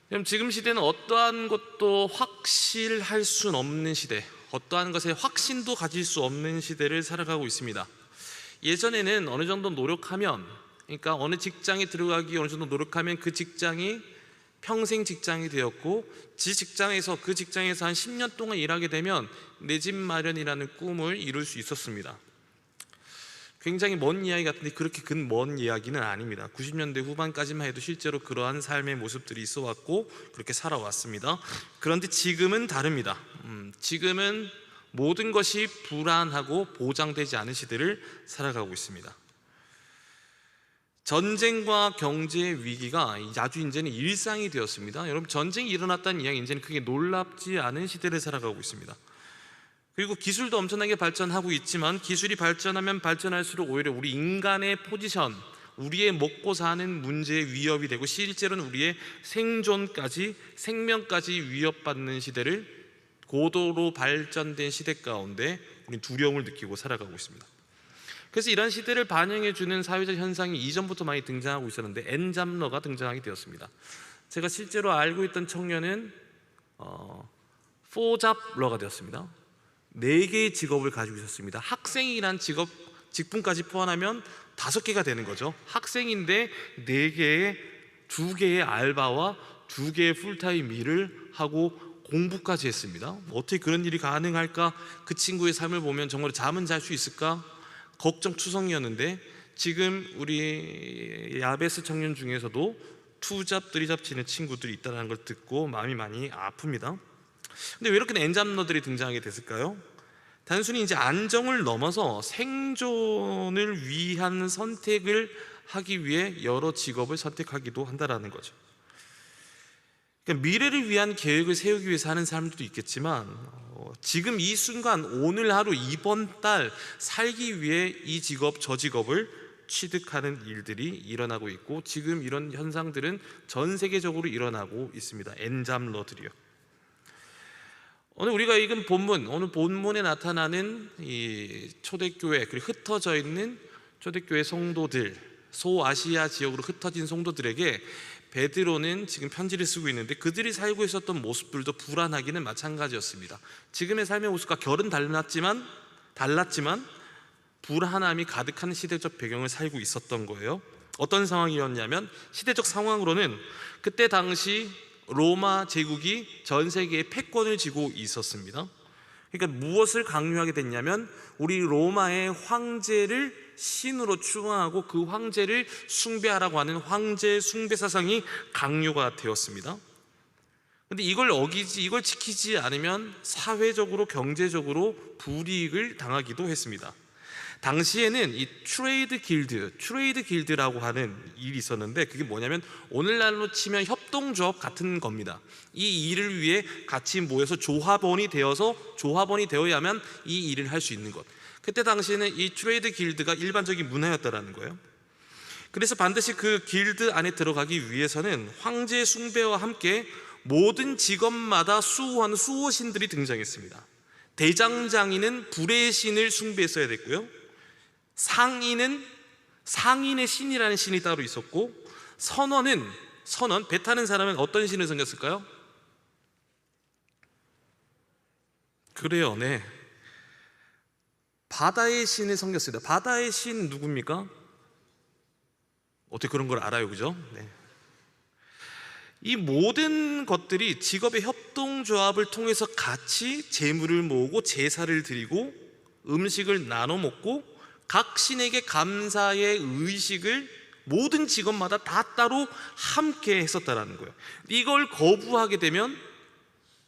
그럼 지금 시대는 어떠한 것도 확실할 수는 없는 시대, 어떠한 것에 확신도 가질 수 없는 시대를 살아가고 있습니다. 예전에는 어느 정도 노력하면, 그러니까 어느 직장에 들어가기 어느 정도 노력하면 그 직장이 평생 직장이 되었고, 그 직장에서 한 10년 동안 일하게 되면 내 집 마련이라는 꿈을 이룰 수 있었습니다. 굉장히 먼 이야기 같은데 그렇게 먼 이야기는 아닙니다. 90년대 후반까지만 해도 실제로 그러한 삶의 모습들이 있어 왔고 그렇게 살아왔습니다. 그런데 지금은 다릅니다. 지금은 모든 것이 불안하고 보장되지 않은 시대를 살아가고 있습니다. 전쟁과 경제 위기가 아주 이제는 일상이 되었습니다. 여러분, 전쟁이 일어났다는 이야기 이제는 크게 놀랍지 않은 시대를 살아가고 있습니다. 그리고 기술도 엄청나게 발전하고 있지만 기술이 발전하면 발전할수록 오히려 우리 인간의 포지션, 우리의 먹고 사는 문제에 위협이 되고 실제로는 우리의 생존까지, 생명까지 위협받는 시대를, 고도로 발전된 시대 가운데 우리는 두려움을 느끼고 살아가고 있습니다. 그래서 이런 시대를 반영해주는 사회적 현상이 이전부터 많이 등장하고 있었는데 엔잡러가 등장하게 되었습니다. 제가 실제로 알고 있던 청년은 포잡러가 되었습니다. 4개의 직업을 가지고 있었습니다. 학생이란 직분까지 포함하면 5개가 되는 거죠. 학생인데 2개의 알바와 2개의 풀타임 일을 하고 공부까지 했습니다. 어떻게 그런 일이 가능할까? 그 친구의 삶을 보면 정말 잠은 잘 수 있을까? 걱정투성이었는데 지금 우리 야베스 청년 중에서도 투잡, 쓰리잡 치는 친구들이 있다는 걸 듣고 마음이 많이 아픕니다. 근데 왜 이렇게 엔잡러들이 등장하게 됐을까요? 단순히 이제 안정을 넘어서 생존을 위한 선택을 하기 위해 여러 직업을 선택하기도 한다는 거죠. 그러니까 미래를 위한 계획을 세우기 위해서 하는 사람들도 있겠지만 지금 이 순간, 오늘 하루, 이번 달 살기 위해 이 직업, 저 직업을 취득하는 일들이 일어나고 있고 지금 이런 현상들은 전 세계적으로 일어나고 있습니다. 엔잡러들이요. 오늘 우리가 읽은 본문, 오늘 본문에 나타나는 이 초대교회, 그리고 흩어져 있는 초대교회 성도들, 소아시아 지역으로 흩어진 성도들에게 베드로는 지금 편지를 쓰고 있는데 그들이 살고 있었던 모습들도 불안하기는 마찬가지였습니다. 지금의 삶의 모습과 결은 달랐지만 불안함이 가득한 시대적 배경을 살고 있었던 거예요. 어떤 상황이었냐면 시대적 상황으로는 그때 당시 로마 제국이 전 세계에 패권을 쥐고 있었습니다. 그러니까 무엇을 강요하게 됐냐면 우리 로마의 황제를 신으로 추앙하고 그 황제를 숭배하라고 하는 황제 숭배 사상이 강요가 되었습니다. 그런데 이걸 지키지 않으면 사회적으로 경제적으로 불이익을 당하기도 했습니다. 당시에는 이 트레이드 길드라고 하는 일이 있었는데 그게 뭐냐면 오늘날로 치면 협동조합 같은 겁니다. 이 일을 위해 같이 모여서 조합원이 되어야만 이 일을 할 수 있는 것. 그때 당시에는 이 트레이드 길드가 일반적인 문화였다라는 거예요. 그래서 반드시 그 길드 안에 들어가기 위해서는 황제 숭배와 함께 모든 직업마다 수호하는 수호신들이 등장했습니다. 대장장이는 불의 신을 숭배했어야 됐고요. 상인의 신이라는 신이 따로 있었고 배 타는 사람은 어떤 신을 섬겼을까요? 그래요, 네. 바다의 신을 섬겼습니다. 바다의 신 누굽니까? 어떻게 그런 걸 알아요, 그죠? 네. 이 모든 것들이 직업의 협동조합을 통해서 같이 재물을 모으고 제사를 드리고 음식을 나눠 먹고 각 신에게 감사의 의식을 모든 직업마다 다 따로 함께 했었다라는 거예요. 이걸 거부하게 되면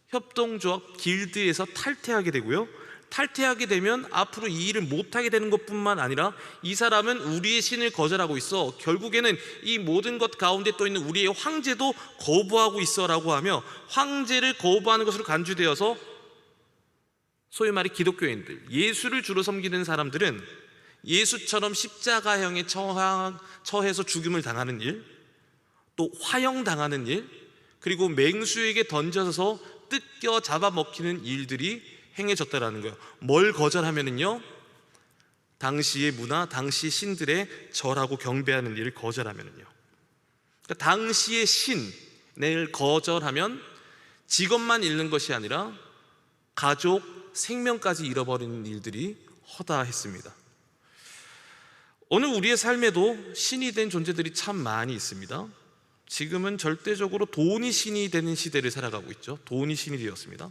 협동조합 길드에서 탈퇴하게 되고요. 탈퇴하게 되면 앞으로 이 일을 못하게 되는 것뿐만 아니라 이 사람은 우리의 신을 거절하고 있어, 결국에는 이 모든 것 가운데 또 있는 우리의 황제도 거부하고 있어 라고 하며 황제를 거부하는 것으로 간주되어서 소위 말해 기독교인들, 예수를 주로 섬기는 사람들은 예수처럼 십자가형에 처해서 죽임을 당하는 일, 또 화형당하는 일, 그리고 맹수에게 던져서 뜯겨 잡아먹히는 일들이 행해졌다라는 거예요. 뭘 거절하면은요, 당시의 문화, 당시 신들의 절하고 경배하는 일을 거절하면은요. 그러니까 당시의 신, 거절하면 직업만 잃는 것이 아니라 가족, 생명까지 잃어버리는 일들이 허다했습니다. 오늘 우리의 삶에도 신이 된 존재들이 참 많이 있습니다. 지금은 절대적으로 돈이 신이 되는 시대를 살아가고 있죠. 돈이 신이 되었습니다.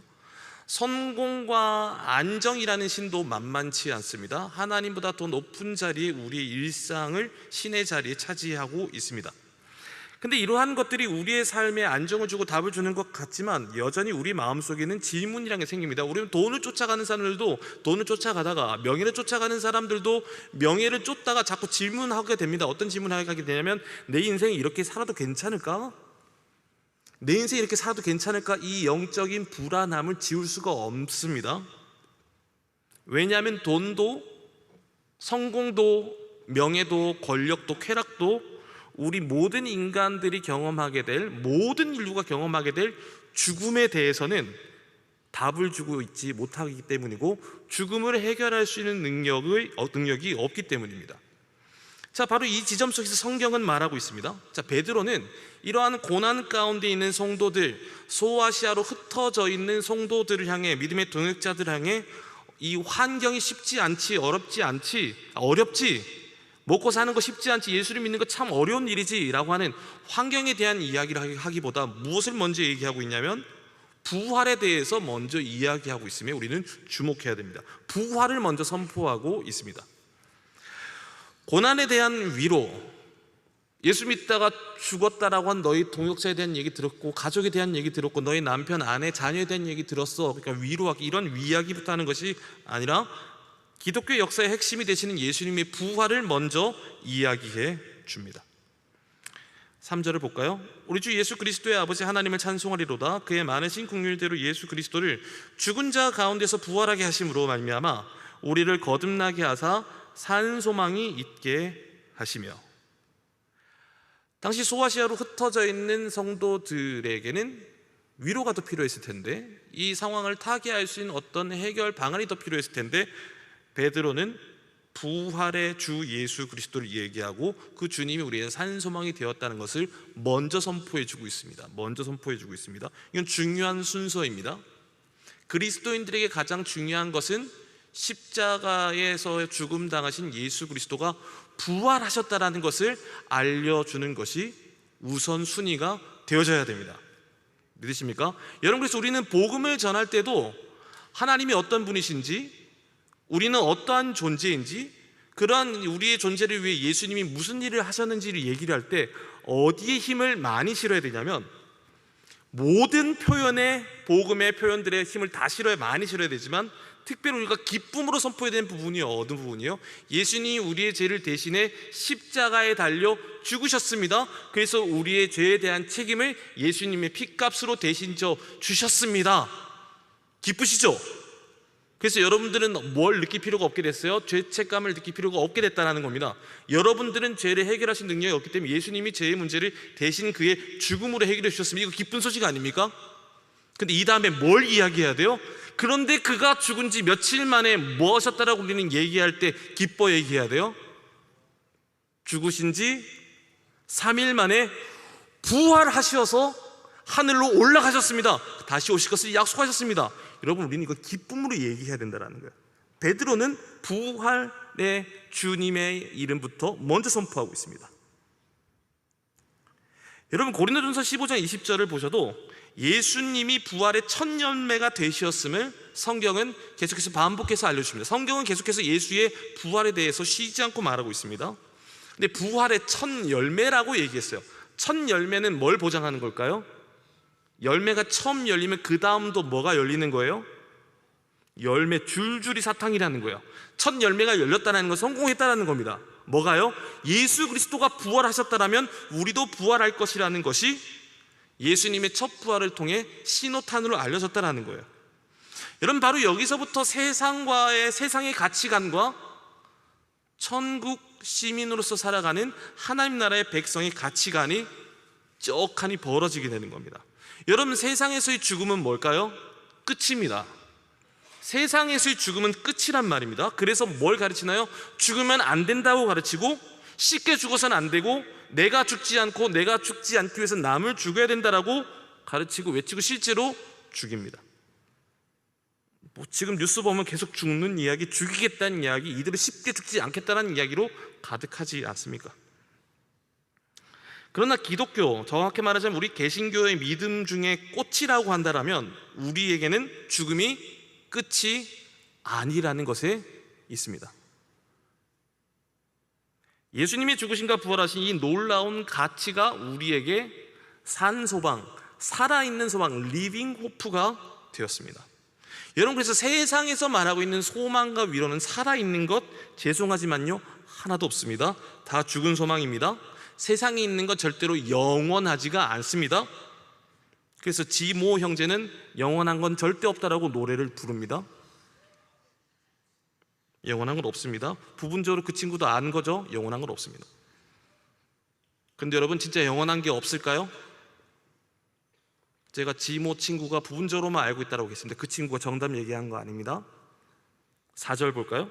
성공과 안정이라는 신도 만만치 않습니다. 하나님보다 더 높은 자리에 우리의 일상을 신의 자리에 차지하고 있습니다. 근데 이러한 것들이 우리의 삶에 안정을 주고 답을 주는 것 같지만 여전히 우리 마음속에는 질문이라는 게 생깁니다. 우리는 돈을 쫓아가는 사람들도 돈을 쫓아가다가, 명예를 쫓아가는 사람들도 명예를 쫓다가 자꾸 질문하게 됩니다. 어떤 질문을 하게 되냐면, 내 인생이 이렇게 살아도 괜찮을까? 내 인생이 이렇게 살아도 괜찮을까? 이 영적인 불안함을 지울 수가 없습니다. 왜냐하면 돈도, 성공도, 명예도, 권력도, 쾌락도 우리 모든 인간들이 경험하게 될, 모든 인류가 경험하게 될 죽음에 대해서는 답을 주고 있지 못하기 때문이고, 죽음을 해결할 수 있는 능력이 없기 때문입니다. 자, 바로 이 지점 속에서 성경은 말하고 있습니다. 자, 베드로는 이러한 고난 가운데 있는 성도들, 소아시아로 흩어져 있는 성도들을 향해, 믿음의 동역자들을 향해 이 환경이 쉽지 않지, 어렵지, 먹고 사는 거 쉽지 않지, 예수를 믿는 거 참 어려운 일이지 라고 하는 환경에 대한 이야기를 하기보다 무엇을 먼저 얘기하고 있냐면 부활에 대해서 먼저 이야기하고 있으며 우리는 주목해야 됩니다. 부활을 먼저 선포하고 있습니다. 고난에 대한 위로, 예수 믿다가 죽었다라고 한 너희 동역자에 대한 얘기 들었고, 가족에 대한 얘기 들었고, 너희 남편, 아내, 자녀에 대한 얘기 들었어, 그러니까 위로하기, 이런 이야기부터 하는 것이 아니라 기독교 역사의 핵심이 되시는 예수님의 부활을 먼저 이야기해 줍니다. 3절을 볼까요? 우리 주 예수 그리스도의 아버지 하나님을 찬송하리로다. 그의 많으신 긍휼대로 예수 그리스도를 죽은 자 가운데서 부활하게 하심으로 말미암아 우리를 거듭나게 하사 산 소망이 있게 하시며. 당시 소아시아로 흩어져 있는 성도들에게는 위로가 더 필요했을 텐데, 이 상황을 타개할 수 있는 어떤 해결 방안이 더 필요했을 텐데, 베드로는 부활의 주 예수 그리스도를 얘기하고 그 주님이 우리의 산 소망이 되었다는 것을 먼저 선포해주고 있습니다. 이건 중요한 순서입니다. 그리스도인들에게 가장 중요한 것은 십자가에서 죽음 당하신 예수 그리스도가 부활하셨다는 것을 알려주는 것이 우선순위가 되어져야 됩니다. 믿으십니까? 여러분, 그래서 우리는 복음을 전할 때도 하나님이 어떤 분이신지, 우리는 어떠한 존재인지, 그러한 우리의 존재를 위해 예수님이 무슨 일을 하셨는지를 얘기를 할 때 어디에 힘을 많이 실어야 되냐면, 모든 표현의, 복음의 표현들의 힘을 다 많이 실어야 되지만, 특별히 우리가 기쁨으로 선포해야 되는 부분이 어떤 부분이요? 예수님이 우리의 죄를 대신해 십자가에 달려 죽으셨습니다. 그래서 우리의 죄에 대한 책임을 예수님의 피값으로 대신 져 주셨습니다. 기쁘시죠? 그래서 여러분들은 뭘 느낄 필요가 없게 됐어요? 죄책감을 느낄 필요가 없게 됐다는 겁니다. 여러분들은 죄를 해결하신 능력이 없기 때문에 예수님이 죄의 문제를 대신 그의 죽음으로 해결해 주셨습니다. 이거 기쁜 소식 아닙니까? 근데 이 다음에 뭘 이야기해야 돼요? 그런데 그가 죽은 지 며칠 만에 뭐 하셨다라고 우리는 얘기할 때 기뻐 얘기해야 돼요? 죽으신 지 3일 만에 부활하셔서 하늘로 올라가셨습니다. 다시 오실 것을 약속하셨습니다. 여러분, 우리는 이거 기쁨으로 얘기해야 된다는 거예요. 베드로는 부활의 주님의 이름부터 먼저 선포하고 있습니다. 여러분, 고린도전서 15장 20절을 보셔도 예수님이 부활의 첫 열매가 되셨음을 성경은 계속해서 반복해서 알려줍니다. 성경은 계속해서 예수의 부활에 대해서 쉬지 않고 말하고 있습니다. 근데 부활의 첫 열매라고 얘기했어요. 첫 열매는 뭘 보장하는 걸까요? 열매가 처음 열리면 그 다음도 뭐가 열리는 거예요? 열매 줄줄이 사탕이라는 거예요. 첫 열매가 열렸다는 건 성공했다는 겁니다. 뭐가요? 예수 그리스도가 부활하셨다면 우리도 부활할 것이라는 것이 예수님의 첫 부활을 통해 신호탄으로 알려졌다는 거예요. 여러분, 바로 여기서부터 세상의 가치관과 천국 시민으로서 살아가는 하나님 나라의 백성의 가치관이 쩍하니 벌어지게 되는 겁니다. 여러분, 세상에서의 죽음은 뭘까요? 끝입니다. 세상에서의 죽음은 끝이란 말입니다. 그래서 뭘 가르치나요? 죽으면 안 된다고 가르치고, 쉽게 죽어서는 안 되고, 내가 죽지 않고 내가 죽지 않기 위해서 남을 죽여야 된다라고 가르치고 외치고 실제로 죽입니다. 지금 뉴스 보면 계속 죽는 이야기, 죽이겠다는 이야기, 이들은 쉽게 죽지 않겠다는 이야기로 가득하지 않습니까? 그러나 기독교, 정확히 말하자면 우리 개신교의 믿음 중에 꽃이라고 한다면 우리에게는 죽음이 끝이 아니라는 것에 있습니다. 예수님이 죽으신가 부활하신 이 놀라운 가치가 우리에게 산 소망, 살아있는 소망, 리빙 호프가 되었습니다. 여러분, 그래서 세상에서 말하고 있는 소망과 위로는 살아있는 것, 죄송하지만요 하나도 없습니다. 다 죽은 소망입니다. 세상에 있는 건 절대로 영원하지가 않습니다. 그래서 지모 형제는 영원한 건 절대 없다라고 노래를 부릅니다. 영원한 건 없습니다. 부분적으로 그 친구도 아는 거죠. 영원한 건 없습니다. 근데 여러분, 진짜 영원한 게 없을까요? 제가 지모 친구가 부분적으로만 알고 있다고 했습니다. 그 친구가 정답 얘기한 거 아닙니다. 4절 볼까요?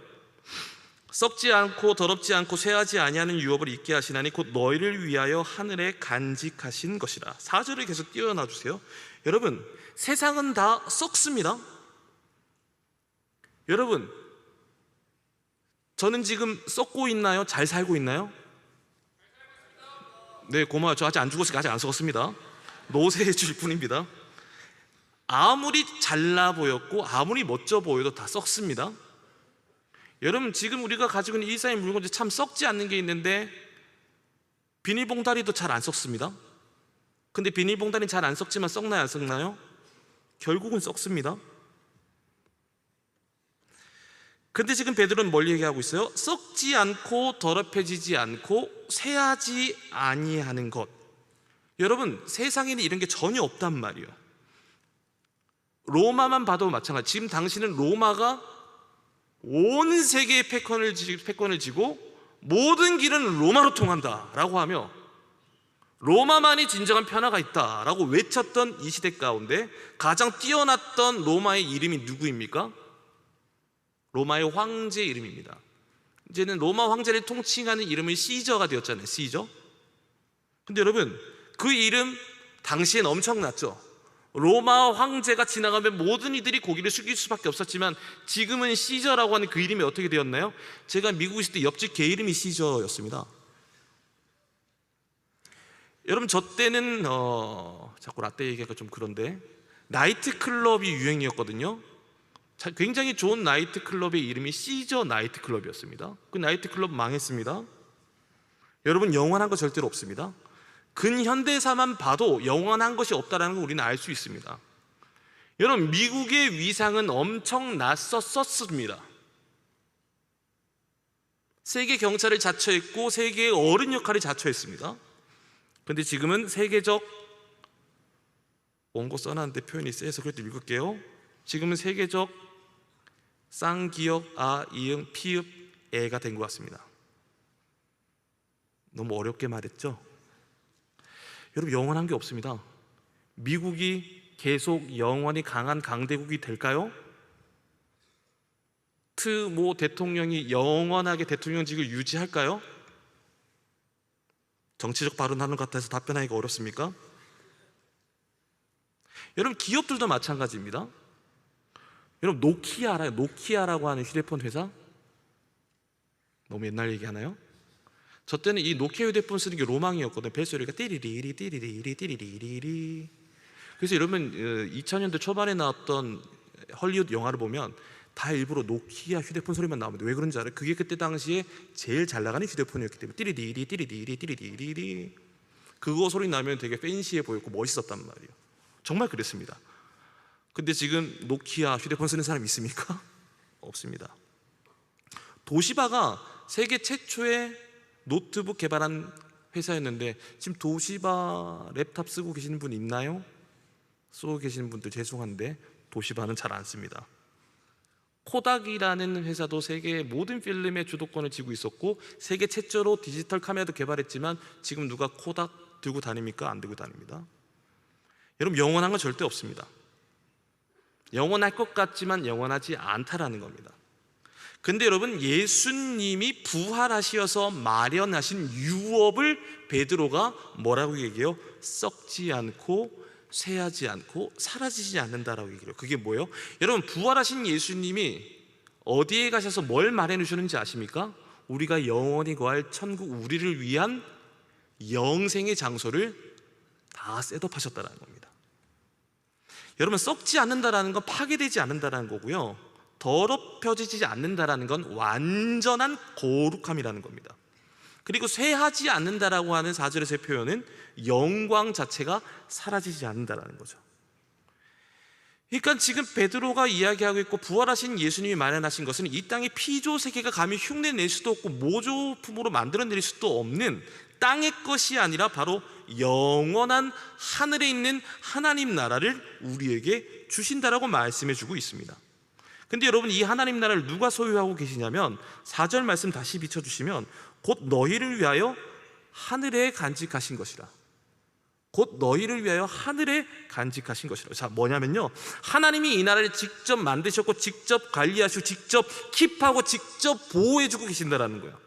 썩지 않고 더럽지 않고 쇠하지 아니하는 유업을 잊게 하시나니 곧 너희를 위하여 하늘에 간직하신 것이라. 4절을 계속 띄워놔 주세요. 여러분, 세상은 다 썩습니다. 여러분, 저는 지금 썩고 있나요? 잘 살고 있나요? 네, 고마워요. 저 아직 안 죽었으니까 아직 안 썩었습니다. 노쇠해질 뿐입니다. 아무리 잘나 보였고 아무리 멋져 보여도 다 썩습니다. 여러분, 지금 우리가 가지고 있는 일상의 물건 중에 참 썩지 않는 게 있는데 비닐봉다리도 잘 안 썩습니다. 근데 비닐봉다리는 잘 안 썩지만 썩나요, 안 썩나요? 결국은 썩습니다. 근데 지금 베드로는 뭘 얘기하고 있어요? 썩지 않고 더럽혀지지 않고 쇠하지 아니하는 것. 여러분, 세상에는 이런 게 전혀 없단 말이에요. 로마만 봐도 마찬가지. 지금 당신은 로마가 온 세계의 패권을 쥐고 모든 길은 로마로 통한다 라고 하며 로마만이 진정한 변화가 있다 라고 외쳤던 이 시대 가운데 가장 뛰어났던 로마의 이름이 누구입니까? 로마의 황제 이름입니다. 이제는 로마 황제를 통칭하는 이름은 시저가 되었잖아요. 시저. 근데 여러분, 그 이름 당시엔 엄청났죠. 로마 황제가 지나가면 모든 이들이 고개를 숙일 수밖에 없었지만 지금은 시저라고 하는 그 이름이 어떻게 되었나요? 제가 미국에 있을 때 옆집 개 이름이 시저였습니다. 여러분, 저 때는 자꾸 라떼 얘기가 좀 그런데 나이트클럽이 유행이었거든요. 굉장히 좋은 나이트클럽의 이름이 시저 나이트클럽이었습니다. 그 나이트클럽 망했습니다. 여러분, 영원한 거 절대로 없습니다. 근현대사만 봐도 영원한 것이 없다는 걸 우리는 알 수 있습니다. 여러분, 미국의 위상은 엄청났었습니다. 세계 경찰을 자처했고 세계의 어른 역할을 자처했습니다. 그런데 지금은 세계적, 원고 써놨는데 표현이 세서 그래도 읽을게요. 지금은 세계적 쌍기역 이응 피읍 애가 된 것 같습니다. 너무 어렵게 말했죠? 여러분, 영원한 게 없습니다. 미국이 계속 영원히 강한 강대국이 될까요? 모 대통령이 영원하게 대통령직을 유지할까요? 정치적 발언하는 것 같아서 답변하기가 어렵습니까? 여러분, 기업들도 마찬가지입니다. 여러분, 노키아 알아요? 노키아라고 하는 휴대폰 회사? 너무 옛날 얘기하나요? 저 때는 이 노키아 휴대폰 쓰는 게 로망이었거든요. 벨소리가 띠리리리 띠리리리 띠리리리. 그래서 여러분, 2000년대 초반에 나왔던 헐리우드 영화를 보면 다 일부러 노키아 휴대폰 소리만 나옵니다. 왜 그런지 알아요? 그게 그때 당시에 제일 잘 나가는 휴대폰이었기 때문에 띠리리리 띠리리리 띠리리리 그거 소리 나면 되게 팬시해 보였고 멋있었단 말이에요. 정말 그랬습니다. 근데 지금 노키아 휴대폰 쓰는 사람 있습니까? 없습니다. 도시바가 세계 최초의 노트북 개발한 회사였는데 지금 도시바 랩탑 쓰고 계시는 분 있나요? 쓰고 계시는 분들 죄송한데 도시바는 잘 안 씁니다. 코닥이라는 회사도 세계의 모든 필름의 주도권을 쥐고 있었고 세계 최초로 디지털 카메라도 개발했지만 지금 누가 코닥 들고 다닙니까? 안 들고 다닙니다. 여러분, 영원한 건 절대 없습니다. 영원할 것 같지만 영원하지 않다라는 겁니다. 근데 여러분, 예수님이 부활하셔서 마련하신 유업을 베드로가 뭐라고 얘기해요? 썩지 않고 쇠하지 않고 사라지지 않는다라고 얘기해요. 그게 뭐예요? 여러분, 부활하신 예수님이 어디에 가셔서 뭘 마련해 주셨는지 아십니까? 우리가 영원히 거할 천국, 우리를 위한 영생의 장소를 다 셋업하셨다는 겁니다. 여러분, 썩지 않는다라는 건 파괴되지 않는다라는 거고요, 더럽혀지지 않는다라는 건 완전한 거룩함이라는 겁니다. 그리고 쇠하지 않는다라고 하는 4절에서의 표현은 영광 자체가 사라지지 않는다라는 거죠. 그러니까 지금 베드로가 이야기하고 있고 부활하신 예수님이 마련하신 것은 이 땅의 피조 세계가 감히 흉내낼 수도 없고 모조품으로 만들어낼 수도 없는 땅의 것이 아니라 바로 영원한 하늘에 있는 하나님 나라를 우리에게 주신다라고 말씀해 주고 있습니다. 근데 여러분, 이 하나님 나라를 누가 소유하고 계시냐면 4절 말씀 다시 비춰주시면 곧 너희를 위하여 하늘에 간직하신 것이라. 곧 너희를 위하여 하늘에 간직하신 것이라. 자, 뭐냐면요, 하나님이 이 나라를 직접 만드셨고 직접 관리하시고 직접 킵하고 직접 보호해주고 계신다라는 거예요.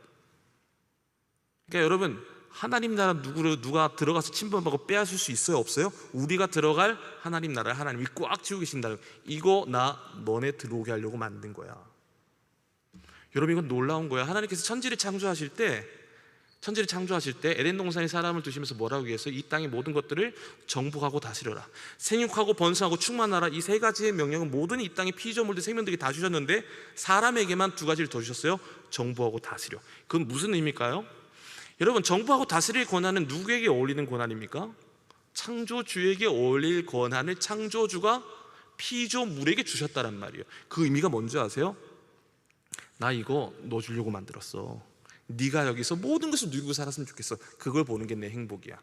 그러니까 여러분, 하나님 나라 누가 들어가서 침범하고 빼앗을 수 있어요, 없어요? 우리가 들어갈 하나님 나라를 하나님이 꽉 쥐고 계신다는 거예요. 이거 나 너네 들어오게 하려고 만든 거야. 여러분, 이건 놀라운 거예요. 하나님께서 천지를 창조하실 때 에덴 동산에 사람을 두시면서 뭐라고 얘기했어요? 이 땅의 모든 것들을 정복하고 다스려라, 생육하고 번성하고 충만하라. 이 세 가지의 명령은 모든 이 땅의 피조물들 생명들이 다 주셨는데 사람에게만 두 가지를 더 주셨어요. 정복하고 다스려. 그건 무슨 의미일까요? 여러분, 정복하고 다스릴 권한은 누구에게 어울리는 권한입니까? 창조주에게 어울릴 권한을 창조주가 피조물에게 주셨다란 말이에요. 그 의미가 뭔지 아세요? 나 이거 너 주려고 만들었어. 네가 여기서 모든 것을 누리고 살았으면 좋겠어. 그걸 보는 게 내 행복이야.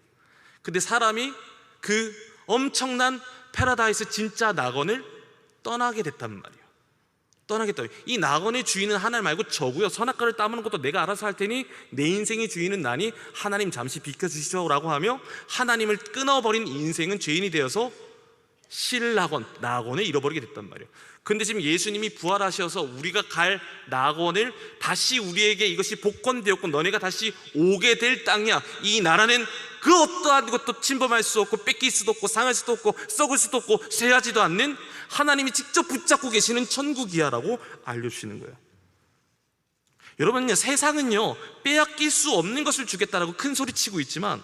근데 사람이 그 엄청난 패러다이스 진짜 낙원을 떠나게 됐단 말이에요. 이 낙원의 주인은 하나님 말고 저고요, 선악과를 따먹는 것도 내가 알아서 할 테니 내 인생의 주인은 나니 하나님 잠시 비켜주시죠 라고 하며 하나님을 끊어버린 인생은 죄인이 되어서 낙원에 잃어버리게 됐단 말이에요. 근데 지금 예수님이 부활하셔서 우리가 갈 낙원을 다시 우리에게 이것이 복권되었고 너네가 다시 오게 될 땅이야. 이 나라는 그 어떠한 것도 침범할 수 없고 뺏길 수도 없고 상할 수도 없고 썩을 수도 없고 쇠하지도 않는 하나님이 직접 붙잡고 계시는 천국이야 라고 알려주시는 거예요. 여러분요, 세상은요 빼앗길 수 없는 것을 주겠다라고 큰 소리 치고 있지만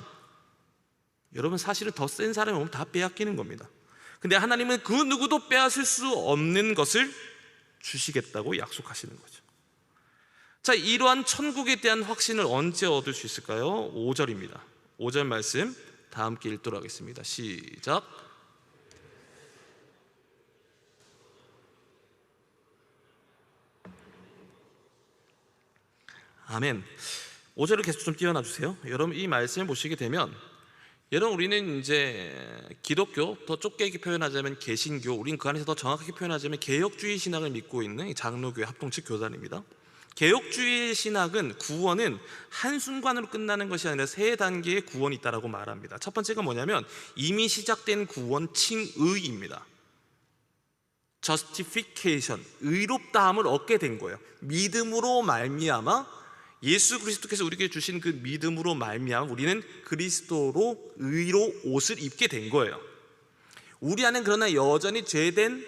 여러분, 사실은 더 센 사람이 오면 다 빼앗기는 겁니다. 근데 하나님은 그 누구도 빼앗을 수 없는 것을 주시겠다고 약속하시는 거죠. 자, 이러한 천국에 대한 확신을 언제 얻을 수 있을까요? 5절입니다. 5절 말씀 다 함께 읽도록 하겠습니다. 시작. 아멘. 5절을 계속 좀 띄워놔 주세요. 여러분, 이 말씀을 보시게 되면 여러분, 우리는 이제 기독교, 더 좁게 표현하자면 개신교, 우리는 그 안에서 더 정확하게 표현하자면 개혁주의 신학을 믿고 있는 장로교회 합동측 교단입니다. 개혁주의 신학은 구원은 한순간으로 끝나는 것이 아니라 세 단계의 구원이 있다고 말합니다. 첫 번째가 뭐냐면 이미 시작된 구원, 칭의입니다. justification, 의롭다함을 얻게 된 거예요. 믿음으로 말미암아 예수 그리스도께서 우리에게 주신 그 믿음으로 말미암아 우리는 그리스도로 의로 옷을 입게 된 거예요. 우리 안엔 그러나 여전히 죄된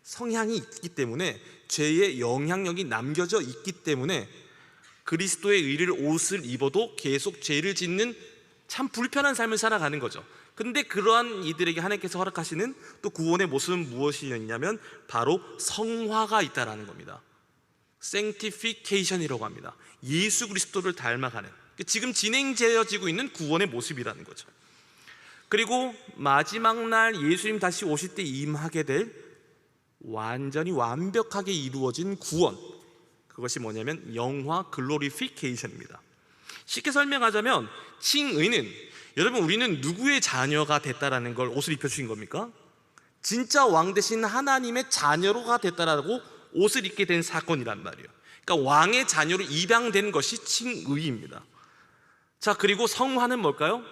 성향이 있기 때문에 죄의 영향력이 남겨져 있기 때문에 그리스도의 의를 옷을 입어도 계속 죄를 짓는 참 불편한 삶을 살아가는 거죠. 근데 그러한 이들에게 하나님께서 허락하시는 또 구원의 모습은 무엇이었냐면 바로 성화가 있다라는 겁니다. sanctification이라고 합니다. 예수 그리스도를 닮아가는, 지금 진행되어지고 있는 구원의 모습이라는 거죠. 그리고 마지막 날 예수님 다시 오실 때 임하게 될 완전히 완벽하게 이루어진 구원, 그것이 뭐냐면 영화 글로리피케이션입니다. 쉽게 설명하자면 칭의는, 여러분, 우리는 누구의 자녀가 됐다라는 걸 옷을 입혀주신 겁니까? 진짜 왕 대신 하나님의 자녀로가 됐다라고 옷을 입게 된 사건이란 말이에요. 그러니까 왕의 자녀로 입양된 것이 칭의입니다. 자, 그리고 성화는 뭘까요?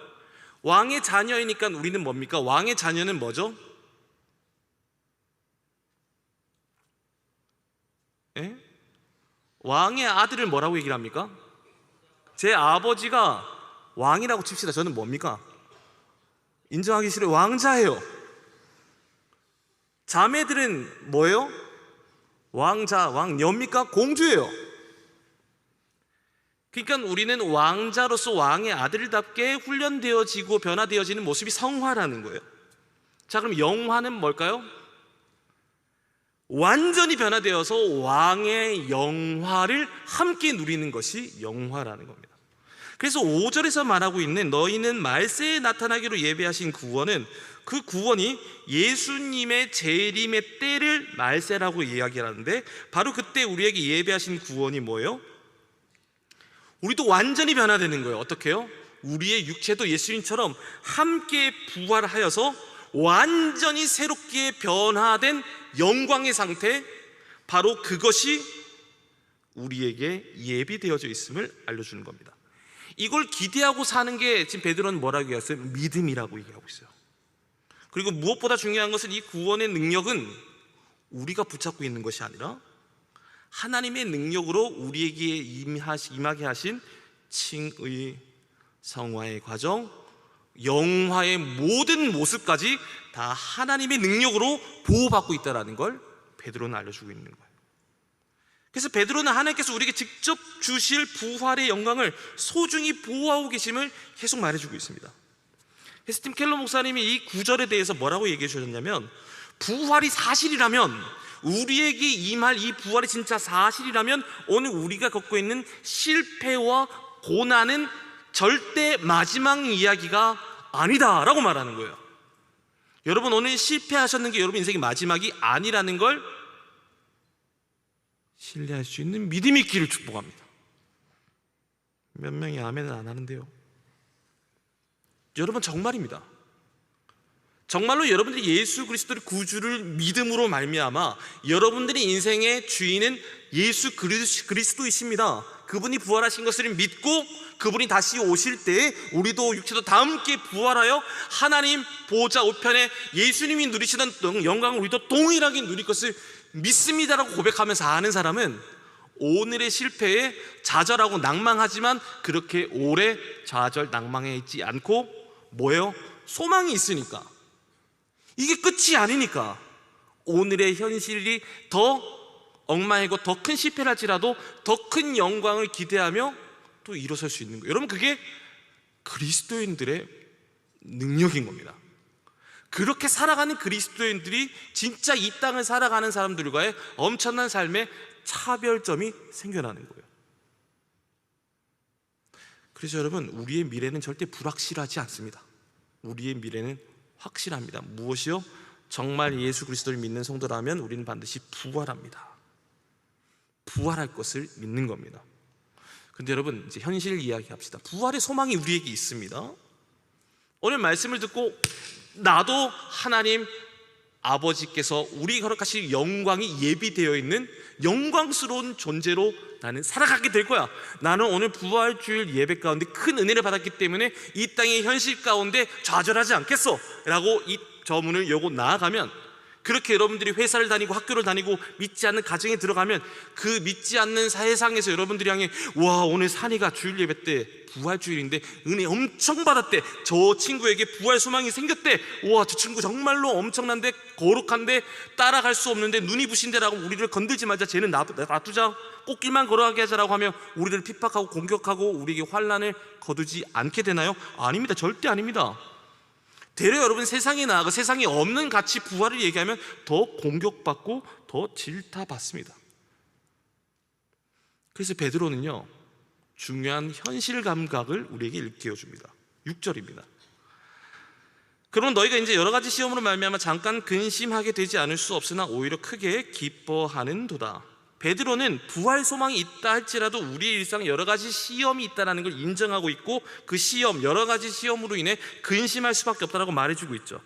왕의 자녀이니까 우리는 뭡니까? 왕의 자녀는 뭐죠? 예? 왕의 아들을 뭐라고 얘기를 합니까? 제 아버지가 왕이라고 칩시다. 저는 뭡니까? 인정하기 싫어요. 왕자예요. 자매들은 뭐예요? 왕자, 왕녀입니까? 공주예요. 그러니까 우리는 왕자로서 왕의 아들답게 훈련되어지고 변화되어지는 모습이 성화라는 거예요. 자, 그럼 영화는 뭘까요? 완전히 변화되어서 왕의 영화를 함께 누리는 것이 영화라는 겁니다. 그래서 5절에서 말하고 있는 너희는 말세에 나타나기로 예배하신 구원은, 그 구원이 예수님의 재림의 때를 말세라고 이야기하는데, 바로 그때 우리에게 예배하신 구원이 뭐예요? 우리도 완전히 변화되는 거예요. 어떻게 해요? 우리의 육체도 예수님처럼 함께 부활하여서 완전히 새롭게 변화된 영광의 상태, 바로 그것이 우리에게 예비되어져 있음을 알려주는 겁니다. 이걸 기대하고 사는 게 지금 베드로는 뭐라고 얘기했어요? 믿음이라고 얘기하고 있어요. 그리고 무엇보다 중요한 것은 이 구원의 능력은 우리가 붙잡고 있는 것이 아니라 하나님의 능력으로 우리에게 임하게 하신 칭의, 성화의 과정, 영화의 모든 모습까지 다 하나님의 능력으로 보호받고 있다는 걸 베드로는 알려주고 있는 거예요. 그래서 베드로는 하나님께서 우리에게 직접 주실 부활의 영광을 소중히 보호하고 계심을 계속 말해주고 있습니다. 그래서 팀 켈러 목사님이 이 구절에 대해서 뭐라고 얘기해 주셨냐면, 부활이 사실이라면, 우리에게 임할 이 부활이 진짜 사실이라면 오늘 우리가 겪고 있는 실패와 고난은 절대 마지막 이야기가 아니다라고 말하는 거예요. 여러분, 오늘 실패하셨는 게 여러분 인생의 마지막이 아니라는 걸 신뢰할 수 있는 믿음이 있기를 축복합니다. 몇 명이 아멘은 안 하는데요. 여러분, 정말입니다. 정말로 여러분들이 예수 그리스도의 구주를 믿음으로 말미암아 여러분들의 인생의 주인은 예수 그리스도이십니다. 그분이 부활하신 것을 믿고 그분이 다시 오실 때 우리도 육체도 다 함께 부활하여 하나님 보호자 우편에 예수님이 누리시던 영광을 우리도 동일하게 누릴 것을 믿습니다라고 고백하면서 아는 사람은 오늘의 실패에 좌절하고 낭망하지만 그렇게 오래 좌절 낭망해 있지 않고 뭐예요? 소망이 있으니까, 이게 끝이 아니니까 오늘의 현실이 더 엉망이고 더 큰 실패를 할지라도 더 큰 영광을 기대하며 또 일어설 수 있는 거예요. 여러분, 그게 그리스도인들의 능력인 겁니다. 그렇게 살아가는 그리스도인들이 진짜 이 땅을 살아가는 사람들과의 엄청난 삶의 차별점이 생겨나는 거예요. 그래서 여러분, 우리의 미래는 절대 불확실하지 않습니다. 우리의 미래는 확실합니다. 무엇이요? 정말 예수 그리스도를 믿는 성도라면 우리는 반드시 부활합니다. 부활할 것을 믿는 겁니다. 근데 여러분, 이제 현실 이야기합시다. 부활의 소망이 우리에게 있습니다. 오늘 말씀을 듣고 나도 하나님 아버지께서 우리가 허락하실 영광이 예비되어 있는 영광스러운 존재로 나는 살아가게 될 거야. 나는 오늘 부활주일 예배 가운데 큰 은혜를 받았기 때문에 이 땅의 현실 가운데 좌절하지 않겠어 라고 이 저문을 열고 나아가면, 그렇게 여러분들이 회사를 다니고 학교를 다니고 믿지 않는 가정에 들어가면 그 믿지 않는 세상에서 여러분들이 향해, 와, 오늘 산이가 주일 예배 때 부활주일인데 은혜 엄청 받았대, 저 친구에게 부활 소망이 생겼대, 와, 저 친구 정말로 엄청난데 거룩한데 따라갈 수 없는데 눈이 부신데라고 우리를 건들지 말자, 쟤는 놔두자, 꽃길만 걸어가게 하자라고 하며 우리를 핍박하고 공격하고 우리에게 환난을 거두지 않게 되나요? 아닙니다. 절대 아닙니다. 되려 여러분, 세상에 나아가 세상에 없는 가치 부활을 얘기하면 더 공격받고 더 질타받습니다. 그래서 베드로는요, 중요한 현실 감각을 우리에게 일깨워줍니다. 6절입니다. 그러면 너희가 이제 여러 가지 시험으로 말미암아 잠깐 근심하게 되지 않을 수 없으나 오히려 크게 기뻐하는도다. 베드로는 부활 소망이 있다 할지라도 우리의 일상 여러 가지 시험이 있다는 걸 인정하고 있고, 그 시험, 여러 가지 시험으로 인해 근심할 수밖에 없다고 말해주고 있죠.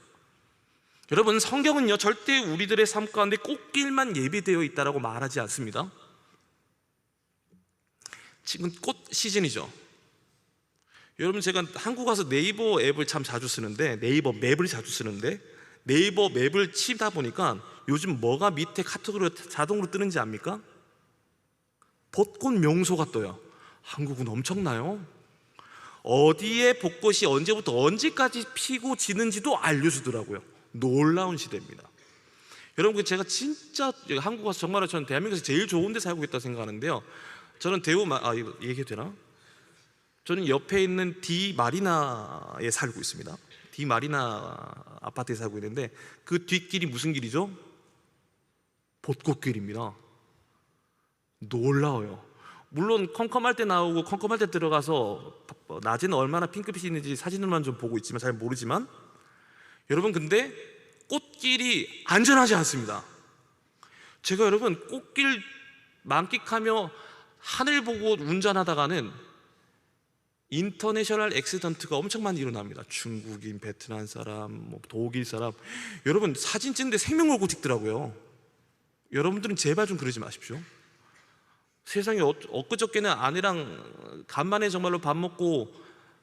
여러분, 성경은요 절대 우리들의 삶 가운데 꽃길만 예비되어 있다고 말하지 않습니다. 지금 꽃 시즌이죠. 여러분, 제가 한국 와서 네이버 앱을 참 자주 쓰는데, 네이버 맵을 자주 쓰는데, 네이버 맵을 치다 보니까 요즘 뭐가 밑에 카테고리로 자동으로 뜨는지 압니까? 벚꽃 명소가 떠요. 한국은 엄청나요. 어디에 벚꽃이 언제부터 언제까지 피고 지는지도 알려주더라고요. 놀라운 시대입니다. 여러분, 제가 진짜 한국 와서 정말로 저는 대한민국에서 제일 좋은 데 살고 있다고 생각하는데요. 저는 이거 얘기해도 되나? 저는 옆에 있는 디 마리나에 살고 있습니다. 디 마리나 아파트에 살고 있는데 그 뒷길이 무슨 길이죠? 벚꽃길입니다. 놀라워요. 물론 컴컴할 때 나오고 컴컴할 때 들어가서 낮에는 얼마나 핑크빛이 있는지 사진으로만 좀 보고 있지만 잘 모르지만, 여러분 근데 꽃길이 안전하지 않습니다. 제가 여러분 꽃길 만끽하며 하늘 보고 운전하다가는 인터내셔널 액시던트가 엄청 많이 일어납니다. 중국인, 베트남 사람, 독일 사람. 여러분 사진 찍는데 생명 걸고 찍더라고요. 여러분들은 제발 좀 그러지 마십시오. 세상에 엊그저께는 아내랑 간만에 정말로 밥 먹고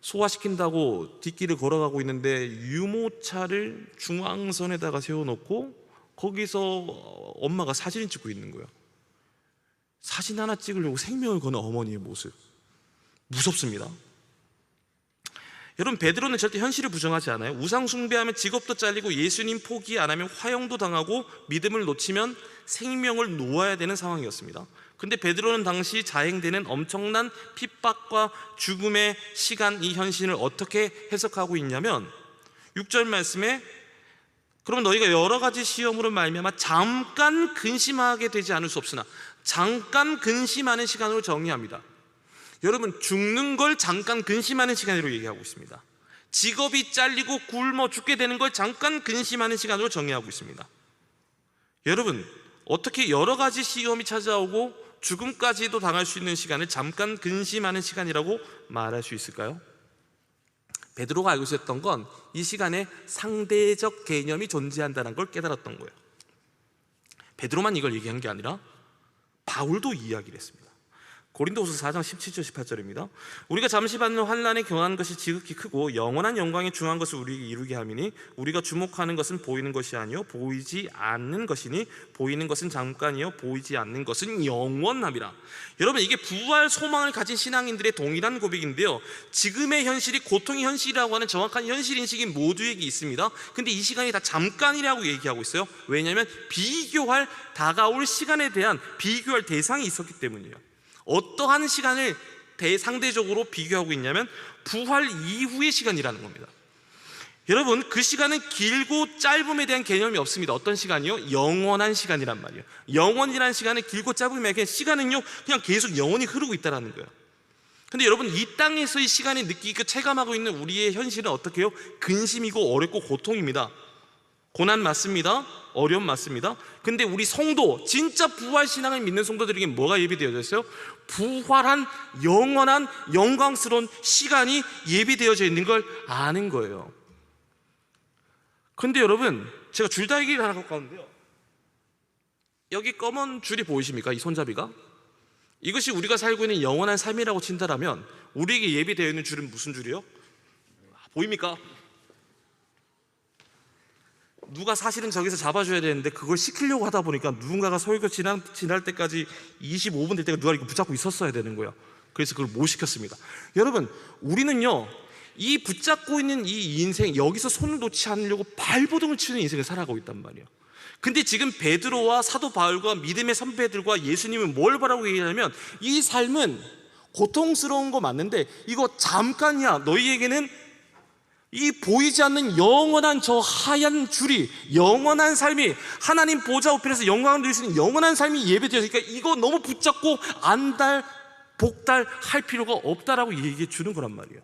소화시킨다고 뒷길을 걸어가고 있는데 유모차를 중앙선에다가 세워놓고 거기서 엄마가 사진을 찍고 있는 거예요. 사진 하나 찍으려고 생명을 거는 어머니의 모습, 무섭습니다. 여러분, 베드로는 절대 현실을 부정하지 않아요. 우상 숭배하면 직업도 잘리고 예수님 포기 안 하면 화형도 당하고 믿음을 놓치면 생명을 놓아야 되는 상황이었습니다. 근데 베드로는 당시 자행되는 엄청난 핍박과 죽음의 시간, 이 현실을 어떻게 해석하고 있냐면 6절 말씀에 그럼 너희가 여러 가지 시험으로 말미암아 잠깐 근심하게 되지 않을 수 없으나, 잠깐 근심하는 시간으로 정의합니다. 여러분, 죽는 걸 잠깐 근심하는 시간으로 얘기하고 있습니다. 직업이 잘리고 굶어 죽게 되는 걸 잠깐 근심하는 시간으로 정의하고 있습니다. 여러분, 어떻게 여러 가지 시험이 찾아오고 죽음까지도 당할 수 있는 시간을 잠깐 근심하는 시간이라고 말할 수 있을까요? 베드로가 알고 있었던 건 이 시간에 상대적 개념이 존재한다는 걸 깨달았던 거예요. 베드로만 이걸 얘기한 게 아니라 바울도 이야기를 했습니다. 고린도후서 4장 17절 18절입니다. 우리가 잠시 받는 환난에 경한 것이 지극히 크고 영원한 영광에 중한 것을 우리에게 이루게 함이니 우리가 주목하는 것은 보이는 것이 아니요 보이지 않는 것이니 보이는 것은 잠깐이요 보이지 않는 것은 영원함이라. 여러분, 이게 부활 소망을 가진 신앙인들의 동일한 고백인데요, 지금의 현실이 고통의 현실이라고 하는 정확한 현실인식이 모두에게 있습니다. 근데 이 시간이 다 잠깐이라고 얘기하고 있어요. 왜냐하면 비교할 다가올 시간에 대한 비교할 대상이 있었기 때문이에요. 어떠한 시간을 상대적으로 비교하고 있냐면 부활 이후의 시간이라는 겁니다. 여러분, 그 시간은 길고 짧음에 대한 개념이 없습니다. 어떤 시간이요? 영원한 시간이란 말이에요. 영원이라는 시간은 길고 짧음이 아니라 시간은요 그냥 계속 영원히 흐르고 있다는 거예요. 근데 여러분, 이 땅에서의 시간이 느끼고 체감하고 있는 우리의 현실은 어떻게 해요? 근심이고 어렵고 고통입니다. 고난 맞습니다. 어려움 맞습니다. 근데 우리 성도, 진짜 부활 신앙을 믿는 성도들에게 뭐가 예비되어져 있어요? 부활한 영원한 영광스러운 시간이 예비되어져 있는 걸 아는 거예요. 근데 여러분, 제가 줄 달기를 하나 갖고 왔는데요, 여기 검은 줄이 보이십니까? 이 손잡이가? 이것이 우리가 살고 있는 영원한 삶이라고 친다라면 우리에게 예비되어 있는 줄은 무슨 줄이요? 보입니까? 누가 사실은 저기서 잡아줘야 되는데 그걸 시키려고 하다 보니까 누군가가 설교 지날 때까지 25분 될 때가 누가 이렇게 붙잡고 있었어야 되는 거예요. 그래서 그걸 못 시켰습니다. 여러분, 우리는요 이 붙잡고 있는 이 인생, 여기서 손을 놓지 않으려고 발버둥을 치는 인생을 살아가고 있단 말이에요. 근데 지금 베드로와 사도 바울과 믿음의 선배들과 예수님은 뭘 바라고 얘기하냐면 이 삶은 고통스러운 거 맞는데 이거 잠깐이야. 너희에게는 이 보이지 않는 영원한 저 하얀 줄이, 영원한 삶이, 하나님 보좌 우편에서 영광을 누릴 수 있는 영원한 삶이 예배되어 있으니까 이거 너무 붙잡고 안달 복달 할 필요가 없다라고 얘기해 주는 거란 말이에요.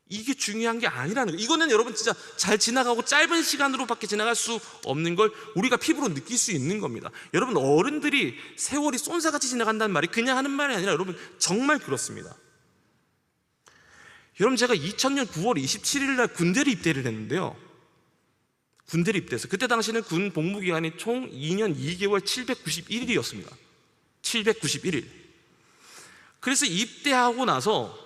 이게 중요한 게 아니라는 거예요. 이거는 여러분 진짜 잘 지나가고 짧은 시간으로밖에 지나갈 수 없는 걸 우리가 피부로 느낄 수 있는 겁니다. 여러분, 어른들이 세월이 쏜사같이 지나간다는 말이 그냥 하는 말이 아니라 여러분 정말 그렇습니다. 여러분, 제가 2000년 9월 27일 날 군대를 입대를 했는데요, 군대를 입대해서 그때 당시는 군 복무기간이 총 2년 2개월 791일이었습니다 791일. 그래서 입대하고 나서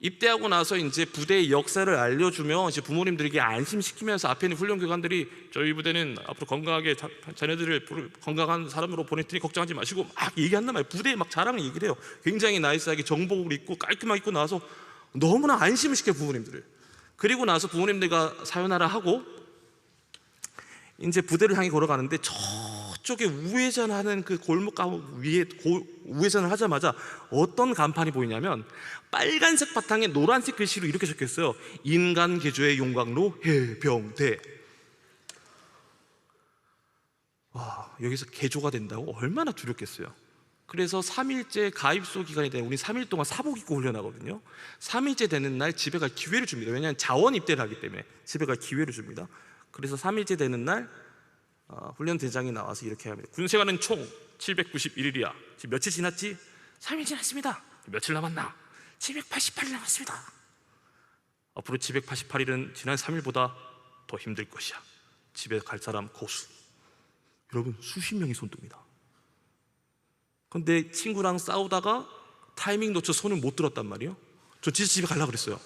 입대하고 나서 이제 부대의 역사를 알려주며 이제 부모님들에게 안심시키면서 앞에 있는 훈련교관들이 저희 부대는 앞으로 건강하게 자녀들을 건강한 사람으로 보낼 테니 걱정하지 마시고 막 얘기한단 말이에요. 부대에 막 자랑 얘기를 해요. 굉장히 나이스하게 정복을 입고 깔끔하게 입고 나와서 너무나 안심을 시켜요, 부모님들을. 그리고 나서 부모님들과 사요나라 하고 이제 부대를 향해 걸어가는데 저쪽에 우회전하는 그 골목 위에 우회전을 하자마자 어떤 간판이 보이냐면 빨간색 바탕에 노란색 글씨로 이렇게 적혀있어요. 인간 개조의 용광로 해병대. 와, 여기서 개조가 된다고? 얼마나 두렵겠어요. 그래서 3일째 가입소 기간이 되면 우리 3일 동안 사복 입고 훈련하거든요. 3일째 되는 날 집에 갈 기회를 줍니다. 왜냐하면 자원 입대를 하기 때문에 집에 갈 기회를 줍니다. 그래서 3일째 되는 날 훈련 대장이 나와서 이렇게 합니다. 군생활은 총 791일이야. 지금 며칠 지났지? 3일 지났습니다. 며칠 남았나? 788일 남았습니다. 앞으로 788일은 지난 3일보다 더 힘들 것이야. 집에 갈 사람 고수. 여러분, 수십 명이 손듭니다. 근데 친구랑 싸우다가 타이밍 놓쳐 손을 못 들었단 말이에요. 저 진짜 집에 가려고 그랬어요.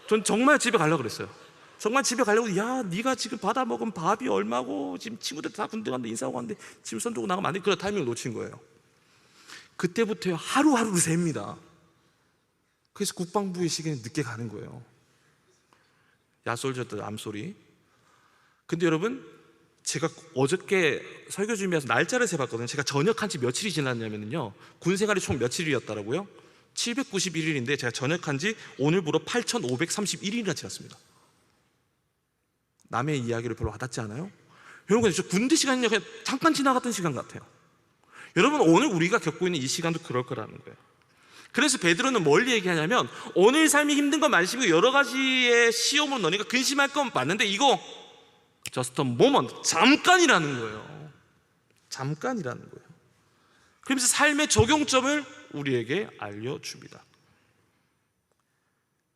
전 정말 집에 가려고 그랬어요. 정말 집에 가려고, 야, 네가 지금 받아먹은 밥이 얼마고 지금 친구들 다 군대 갔는데 인사하고 갔는데 지금 손 들고 나가면 안 돼. 그런 타이밍을 놓친 거예요. 그때부터 하루하루를 셉니다. 그래서 국방부의 시계는 늦게 가는 거예요. 야솔저들 암소리. 근데 여러분, 제가 어저께 설교 준비해서 날짜를 세봤거든요. 제가 전역한 지 며칠이 지났냐면요, 군생활이 총 며칠이었더라고요? 791일인데 제가 전역한 지 오늘부로 8531일이나 지났습니다. 남의 이야기를 별로 와닿지 않아요? 여러분, 저 군대 시간이 그냥 잠깐 지나갔던 시간 같아요. 여러분, 오늘 우리가 겪고 있는 이 시간도 그럴 거라는 거예요. 그래서 베드로는 뭘 얘기하냐면, 오늘 삶이 힘든 건 많으시고 여러 가지의 시험으로 너네가 근심할 건 맞는데 이거 just a moment, 잠깐이라는 거예요. 잠깐이라는 거예요. 그러면서 삶의 적용점을 우리에게 알려줍니다.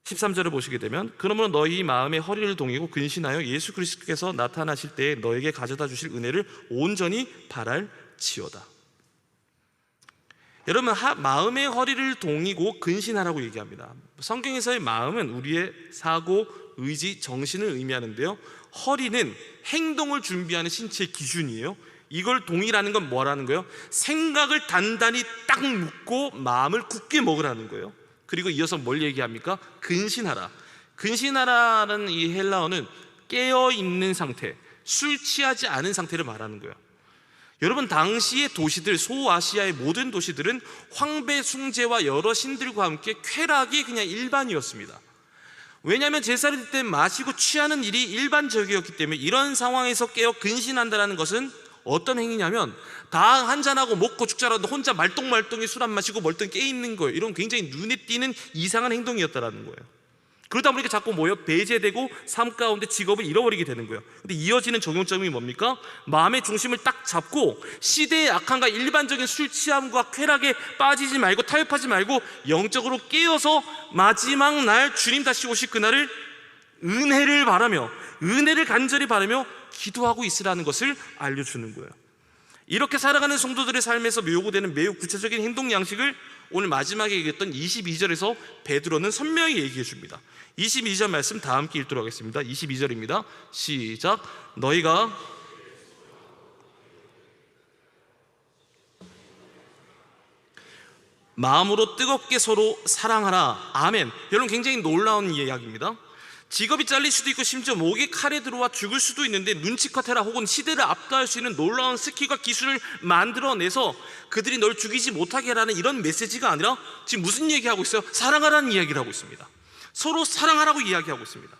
13절을 보시게 되면, 그러므로 너희 마음의 허리를 동이고 근신하여 예수 그리스도께서 나타나실 때에 너에게 가져다 주실 은혜를 온전히 바랄지어다. 여러분, 마음의 허리를 동이고 근신하라고 얘기합니다. 성경에서의 마음은 우리의 사고, 의지, 정신을 의미하는데요, 허리는 행동을 준비하는 신체의 기준이에요. 이걸 동이라는 건 뭐라는 거예요? 생각을 단단히 딱 묶고 마음을 굳게 먹으라는 거예요. 그리고 이어서 뭘 얘기합니까? 근신하라. 근신하라는 이 헬라어는 깨어있는 상태, 술 취하지 않은 상태를 말하는 거예요. 여러분, 당시의 도시들, 소아시아의 모든 도시들은 황배 숭배와 여러 신들과 함께 쾌락이 그냥 일반이었습니다. 왜냐하면 제사를 때 마시고 취하는 일이 일반적이었기 때문에 이런 상황에서 깨어 근신한다는 것은 어떤 행위냐면, 다 한잔하고 먹고 죽자라도 혼자 말똥말똥히 술 안 마시고 멀쩡히 깨있는 거예요. 이런 굉장히 눈에 띄는 이상한 행동이었다는 거예요. 그러다 보니까 자꾸 뭐예요? 배제되고 삶 가운데 직업을 잃어버리게 되는 거예요. 근데 이어지는 적용점이 뭡니까? 마음의 중심을 딱 잡고 시대의 악함과 일반적인 술 취함과 쾌락에 빠지지 말고 타협하지 말고 영적으로 깨어서 마지막 날 주님 다시 오실 그날을 은혜를 바라며, 은혜를 간절히 바라며 기도하고 있으라는 것을 알려주는 거예요. 이렇게 살아가는 성도들의 삶에서 요구되는 매우 구체적인 행동 양식을 오늘 마지막에 얘기했던 22절에서 베드로는 선명히 얘기해 줍니다. 22절 말씀 다 함께 읽도록 하겠습니다. 22절입니다. 시작. 너희가 마음으로 뜨겁게 서로 사랑하라. 아멘. 여러분, 굉장히 놀라운 이야기입니다. 직업이 잘릴 수도 있고 심지어 목에 칼에 들어와 죽을 수도 있는데 눈치껏 해라, 혹은 시대를 압도할 수 있는 놀라운 스킬과 기술을 만들어내서 그들이 널 죽이지 못하게 하라는 이런 메시지가 아니라 지금 무슨 얘기하고 있어요? 사랑하라는 이야기를 하고 있습니다. 서로 사랑하라고 이야기하고 있습니다.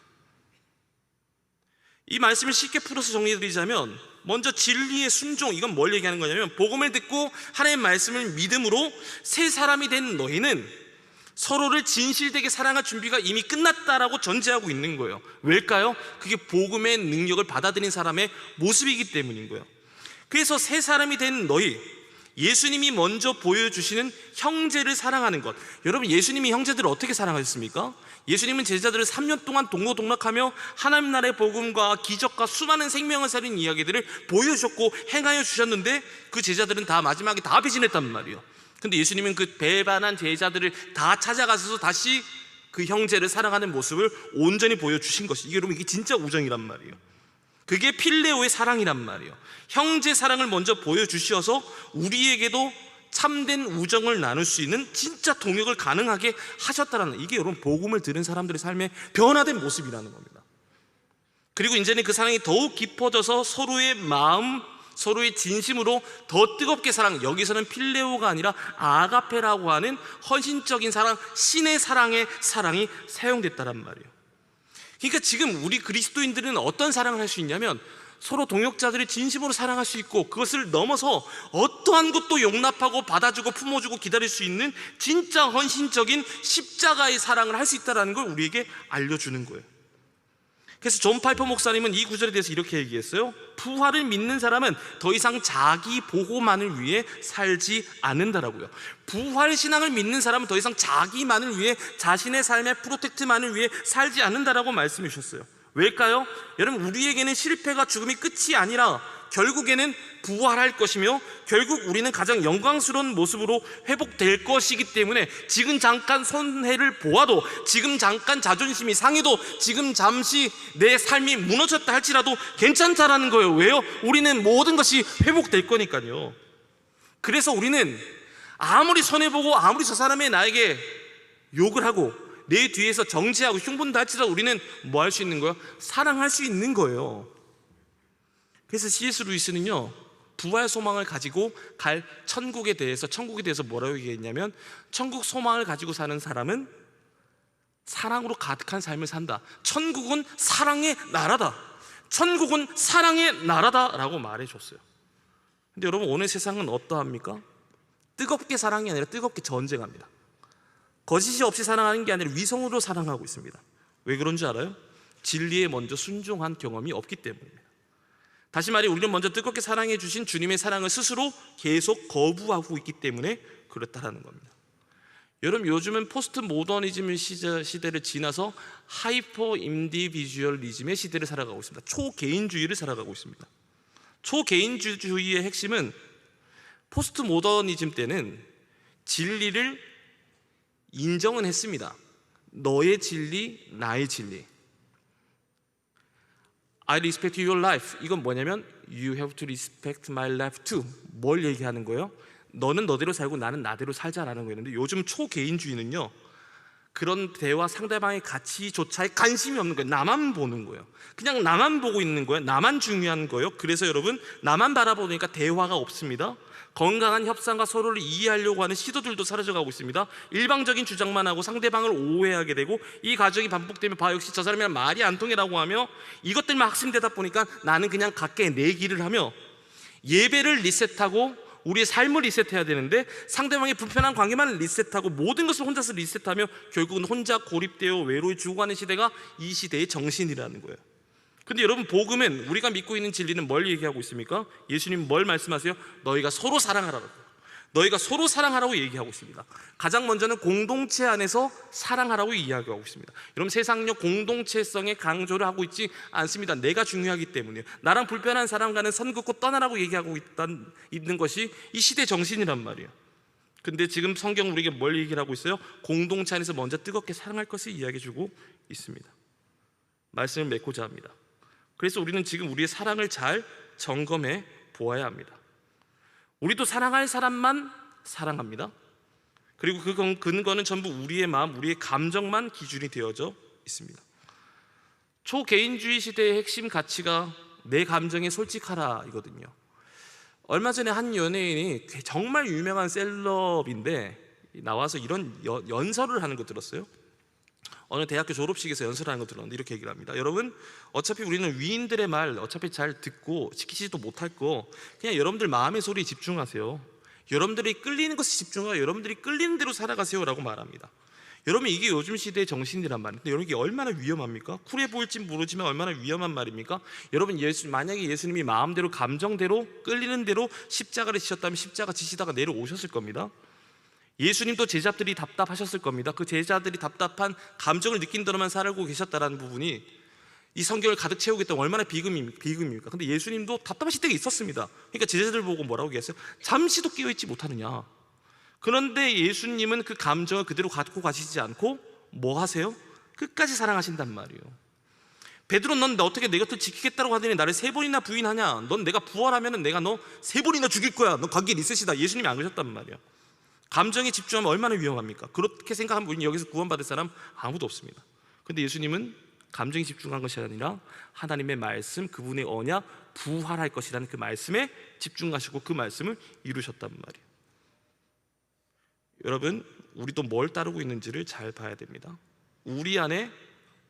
이 말씀을 쉽게 풀어서 정리해드리자면, 먼저 진리의 순종, 이건 뭘 얘기하는 거냐면, 복음을 듣고 하나님의 말씀을 믿음으로 새 사람이 된 너희는 서로를 진실되게 사랑할 준비가 이미 끝났다라고 전제하고 있는 거예요. 왜일까요? 그게 복음의 능력을 받아들인 사람의 모습이기 때문인 거예요. 그래서 새 사람이 된 너희, 예수님이 먼저 보여주시는 형제를 사랑하는 것. 여러분, 예수님이 형제들을 어떻게 사랑하셨습니까? 예수님은 제자들을 3년 동안 동고동락하며 하나님 나라의 복음과 기적과 수많은 생명을 살린 이야기들을 보여주셨고 행하여 주셨는데, 그 제자들은 다 마지막에 다 배신했단 말이에요. 근데 예수님은 그 배반한 제자들을 다 찾아가서 다시 그 형제를 사랑하는 모습을 온전히 보여주신 것이, 이게 여러분 이게 진짜 우정이란 말이에요. 그게 필레오의 사랑이란 말이에요. 형제 사랑을 먼저 보여주셔서 우리에게도 참된 우정을 나눌 수 있는 진짜 동역을 가능하게 하셨다는, 이게 여러분 복음을 들은 사람들의 삶의 변화된 모습이라는 겁니다. 그리고 이제는 그 사랑이 더욱 깊어져서 서로의 마음, 서로의 진심으로 더 뜨겁게 사랑, 여기서는 필레오가 아니라 아가페라고 하는 헌신적인 사랑, 신의 사랑의 사랑이 사용됐다란 말이에요. 그러니까 지금 우리 그리스도인들은 어떤 사랑을 할 수 있냐면 서로 동역자들이 진심으로 사랑할 수 있고, 그것을 넘어서 어떠한 것도 용납하고 받아주고 품어주고 기다릴 수 있는 진짜 헌신적인 십자가의 사랑을 할 수 있다는 걸 우리에게 알려주는 거예요. 그래서 존 파이퍼 목사님은 이 구절에 대해서 이렇게 얘기했어요. 부활을 믿는 사람은 더 이상 자기 보호만을 위해 살지 않는다라고요. 부활 신앙을 믿는 사람은 더 이상 자기만을 위해, 자신의 삶의 프로텍트만을 위해 살지 않는다라고 말씀해 주셨어요. 왜일까요? 여러분, 우리에게는 실패가 죽음이 끝이 아니라 결국에는 부활할 것이며, 결국 우리는 가장 영광스러운 모습으로 회복될 것이기 때문에 지금 잠깐 손해를 보아도, 지금 잠깐 자존심이 상해도, 지금 잠시 내 삶이 무너졌다 할지라도 괜찮다라는 거예요. 왜요? 우리는 모든 것이 회복될 거니까요. 그래서 우리는 아무리 손해보고 아무리 저 사람이 나에게 욕을 하고 내 뒤에서 정죄하고 흉본다 할지라도 우리는 뭐 할 수 있는 거예요? 사랑할 수 있는 거예요. 그래서 C.S. 루이스는요, 부활 소망을 가지고 갈 천국에 대해서 뭐라고 얘기했냐면, 천국 소망을 가지고 사는 사람은 사랑으로 가득한 삶을 산다. 천국은 사랑의 나라다. 천국은 사랑의 나라다라고 말해줬어요. 근데 여러분, 오늘 세상은 어떠합니까? 뜨겁게 사랑이 아니라 뜨겁게 전쟁합니다. 거짓이 없이 사랑하는 게 아니라 위성으로 사랑하고 있습니다. 왜 그런 줄 알아요? 진리에 먼저 순종한 경험이 없기 때문입니다. 다시 말해, 우리는 먼저 뜨겁게 사랑해 주신 주님의 사랑을 스스로 계속 거부하고 있기 때문에 그렇다라는 겁니다. 여러분, 요즘은 포스트 모더니즘 시대를 지나서 하이퍼 인디비주얼리즘의 시대를 살아가고 있습니다. 초개인주의를 살아가고 있습니다. 초개인주의의 핵심은, 포스트 모더니즘 때는 진리를 인정은 했습니다. 너의 진리, 나의 진리. I respect your life. 이건 뭐냐면 You have to respect my life too. 뭘 얘기하는 거예요? 너는 너대로 살고 나는 나대로 살자라는 거였는데, 요즘 초개인주의는요, 그런 대화, 상대방의 가치조차에 관심이 없는 거예요. 나만 보는 거예요. 그냥 나만 보고 있는 거예요. 나만 중요한 거예요. 그래서 여러분, 나만 바라보니까 대화가 없습니다. 건강한 협상과 서로를 이해하려고 하는 시도들도 사라져가고 있습니다. 일방적인 주장만 하고 상대방을 오해하게 되고, 이 과정이 반복되면 역시 저 사람이랑 말이 안 통해라고 하며, 이것들만 학심되다 보니까 나는 그냥 각계 내 길을 하며, 예배를 리셋하고 우리의 삶을 리셋해야 되는데 상대방의 불편한 관계만 리셋하고 모든 것을 혼자서 리셋하며 결국은 혼자 고립되어 외로이 죽어가는 시대가 이 시대의 정신이라는 거예요. 근데 여러분, 복음은, 우리가 믿고 있는 진리는 뭘 얘기하고 있습니까? 예수님 뭘 말씀하세요? 너희가 서로 사랑하라고, 너희가 서로 사랑하라고 얘기하고 있습니다. 가장 먼저는 공동체 안에서 사랑하라고 이야기하고 있습니다. 여러분, 세상력 공동체성에 강조를 하고 있지 않습니다. 내가 중요하기 때문이에요. 나랑 불편한 사람과는 선 긋고 떠나라고 얘기하고 있는 것이 이 시대 정신이란 말이에요. 근데 지금 성경 우리에게 뭘 얘기를 하고 있어요? 공동체 안에서 먼저 뜨겁게 사랑할 것을 이야기해주고 있습니다. 말씀을 맺고자 합니다. 그래서 우리는 지금 우리의 사랑을 잘 점검해 보아야 합니다. 우리도 사랑할 사람만 사랑합니다. 그리고 그 근거는 전부 우리의 마음, 우리의 감정만 기준이 되어져 있습니다. 초개인주의 시대의 핵심 가치가 내 감정에 솔직하라 이거든요. 얼마 전에 한 연예인이 정말 유명한 셀럽인데 나와서 이런 연설을 하는 거 들었어요? 어느 대학교 졸업식에서 연설하는 거 들었는데 이렇게 얘기를 합니다. 여러분, 어차피 우리는 위인들의 말 어차피 잘 듣고 지키지도 못할 거, 그냥 여러분들 마음의 소리에 집중하세요. 여러분들이 끌리는 것에 집중하고 여러분들이 끌리는 대로 살아가세요 라고 말합니다. 여러분, 이게 요즘 시대의 정신이란 말인데, 여러분, 이게 얼마나 위험합니까? 쿨해 보일지 모르지만 얼마나 위험한 말입니까? 여러분, 만약에 예수님이 마음대로 감정대로 끌리는 대로 십자가를 지셨다면 십자가 지시다가 내려오셨을 겁니다. 예수님도 제자들이 답답하셨을 겁니다. 그 제자들이 답답한 감정을 느낀 대로만 살고 계셨다는 부분이 이 성경을 가득 채우겠다면 얼마나 비극입니까? 근데 예수님도 답답하실 때가 있었습니다. 그러니까 제자들 보고 뭐라고 얘기했어요? 잠시도 깨어있지 못하느냐. 그런데 예수님은 그 감정을 그대로 갖고 가시지 않고 뭐 하세요? 끝까지 사랑하신단 말이에요. 베드로, 넌 어떻게 내 곁을 지키겠다고 하더니 나를 3번이나 부인하냐? 넌 내가 부활하면 내가 너 3번이나 죽일 거야. 너 관계 리셋이다. 예수님이 안 그러셨단 말이에요. 감정에 집중하면 얼마나 위험합니까? 그렇게 생각하는 분이 여기서 구원받을 사람 아무도 없습니다. 근데 예수님은 감정에 집중한 것이 아니라 하나님의 말씀, 그분의 언약, 부활할 것이라는 그 말씀에 집중하시고 그 말씀을 이루셨단 말이에요. 여러분, 우리도 뭘 따르고 있는지를 잘 봐야 됩니다. 우리 안에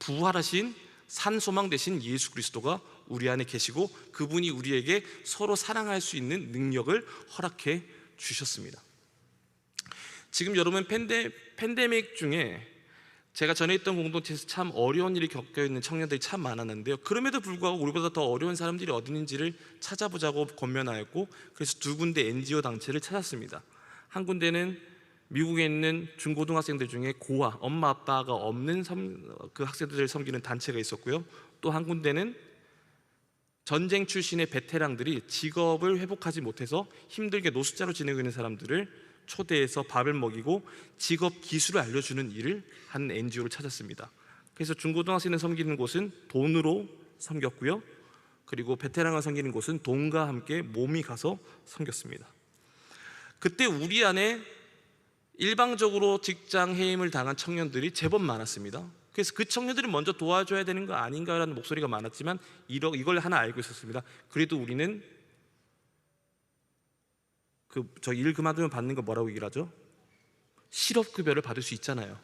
부활하신 산소망 되신 예수 그리스도가 우리 안에 계시고 그분이 우리에게 서로 사랑할 수 있는 능력을 허락해 주셨습니다. 지금 여러분 팬데믹 중에 제가 전에 있던 공동체에서 참 어려운 일이 겪어있는 청년들이 참 많았는데요, 그럼에도 불구하고 우리보다 더 어려운 사람들이 어디 있는지를 찾아보자고 권면하였고, 그래서 2군데 NGO 단체를 찾았습니다. 한 군데는 미국에 있는 중고등학생들 중에 고아, 엄마 아빠가 없는 그 학생들을 섬기는 단체가 있었고요, 또 한 군데는 전쟁 출신의 베테랑들이 직업을 회복하지 못해서 힘들게 노숙자로 지내고 있는 사람들을 초대해서 밥을 먹이고 직업 기술을 알려주는 일을 하는 NGO를 찾았습니다. 그래서 중고등학생을 섬기는 곳은 돈으로 섬겼고요, 그리고 베테랑을 섬기는 곳은 돈과 함께 몸이 가서 섬겼습니다. 그때 우리 안에 일방적으로 직장 해임을 당한 청년들이 제법 많았습니다. 그래서 그 청년들이 먼저 도와줘야 되는 거 아닌가라는 목소리가 많았지만 이걸 하나 알고 있었습니다. 그래도 우리는 저 일 그만두면 받는 거 뭐라고 얘기를 하죠? 실업급여를 받을 수 있잖아요.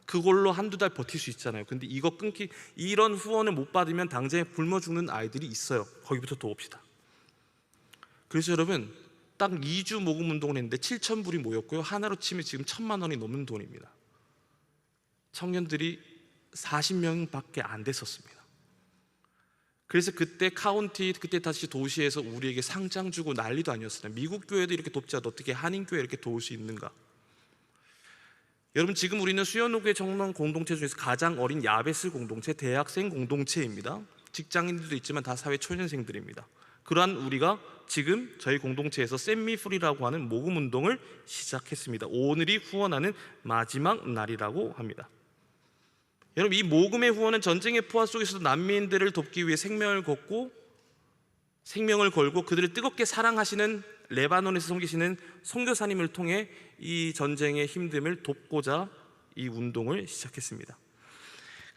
그걸로 한두 달 버틸 수 있잖아요. 근데 이런 후원을 못 받으면 당장에 굶어 죽는 아이들이 있어요. 거기부터 도웁시다. 그래서 여러분, 딱 2주 모금 운동을 했는데 7,000불이 모였고요, 하나로 치면 지금 1,000만 원이 넘는 돈입니다. 청년들이 40명밖에 안 됐었습니다. 그래서 그때 그때 다시 도시에서 우리에게 상장 주고 난리도 아니었어요. 미국 교회도 이렇게 돕지 않아도 어떻게 한인교회 이렇게 도울 수 있는가? 여러분, 지금 우리는 수연호교회 청년 공동체 중에서 가장 어린 야베스 공동체, 대학생 공동체입니다. 직장인들도 있지만 다 사회 초년생들입니다. 그러한 우리가 지금 저희 공동체에서 샌미프리라고 하는 모금 운동을 시작했습니다. 오늘이 후원하는 마지막 날이라고 합니다. 여러분, 이 모금의 후원은 전쟁의 포화 속에서도 난민들을 돕기 위해 생명을 걸고 그들을 뜨겁게 사랑하시는 레바논에서 섬기시는 선교사님을 통해 이 전쟁의 힘듦을 돕고자 이 운동을 시작했습니다.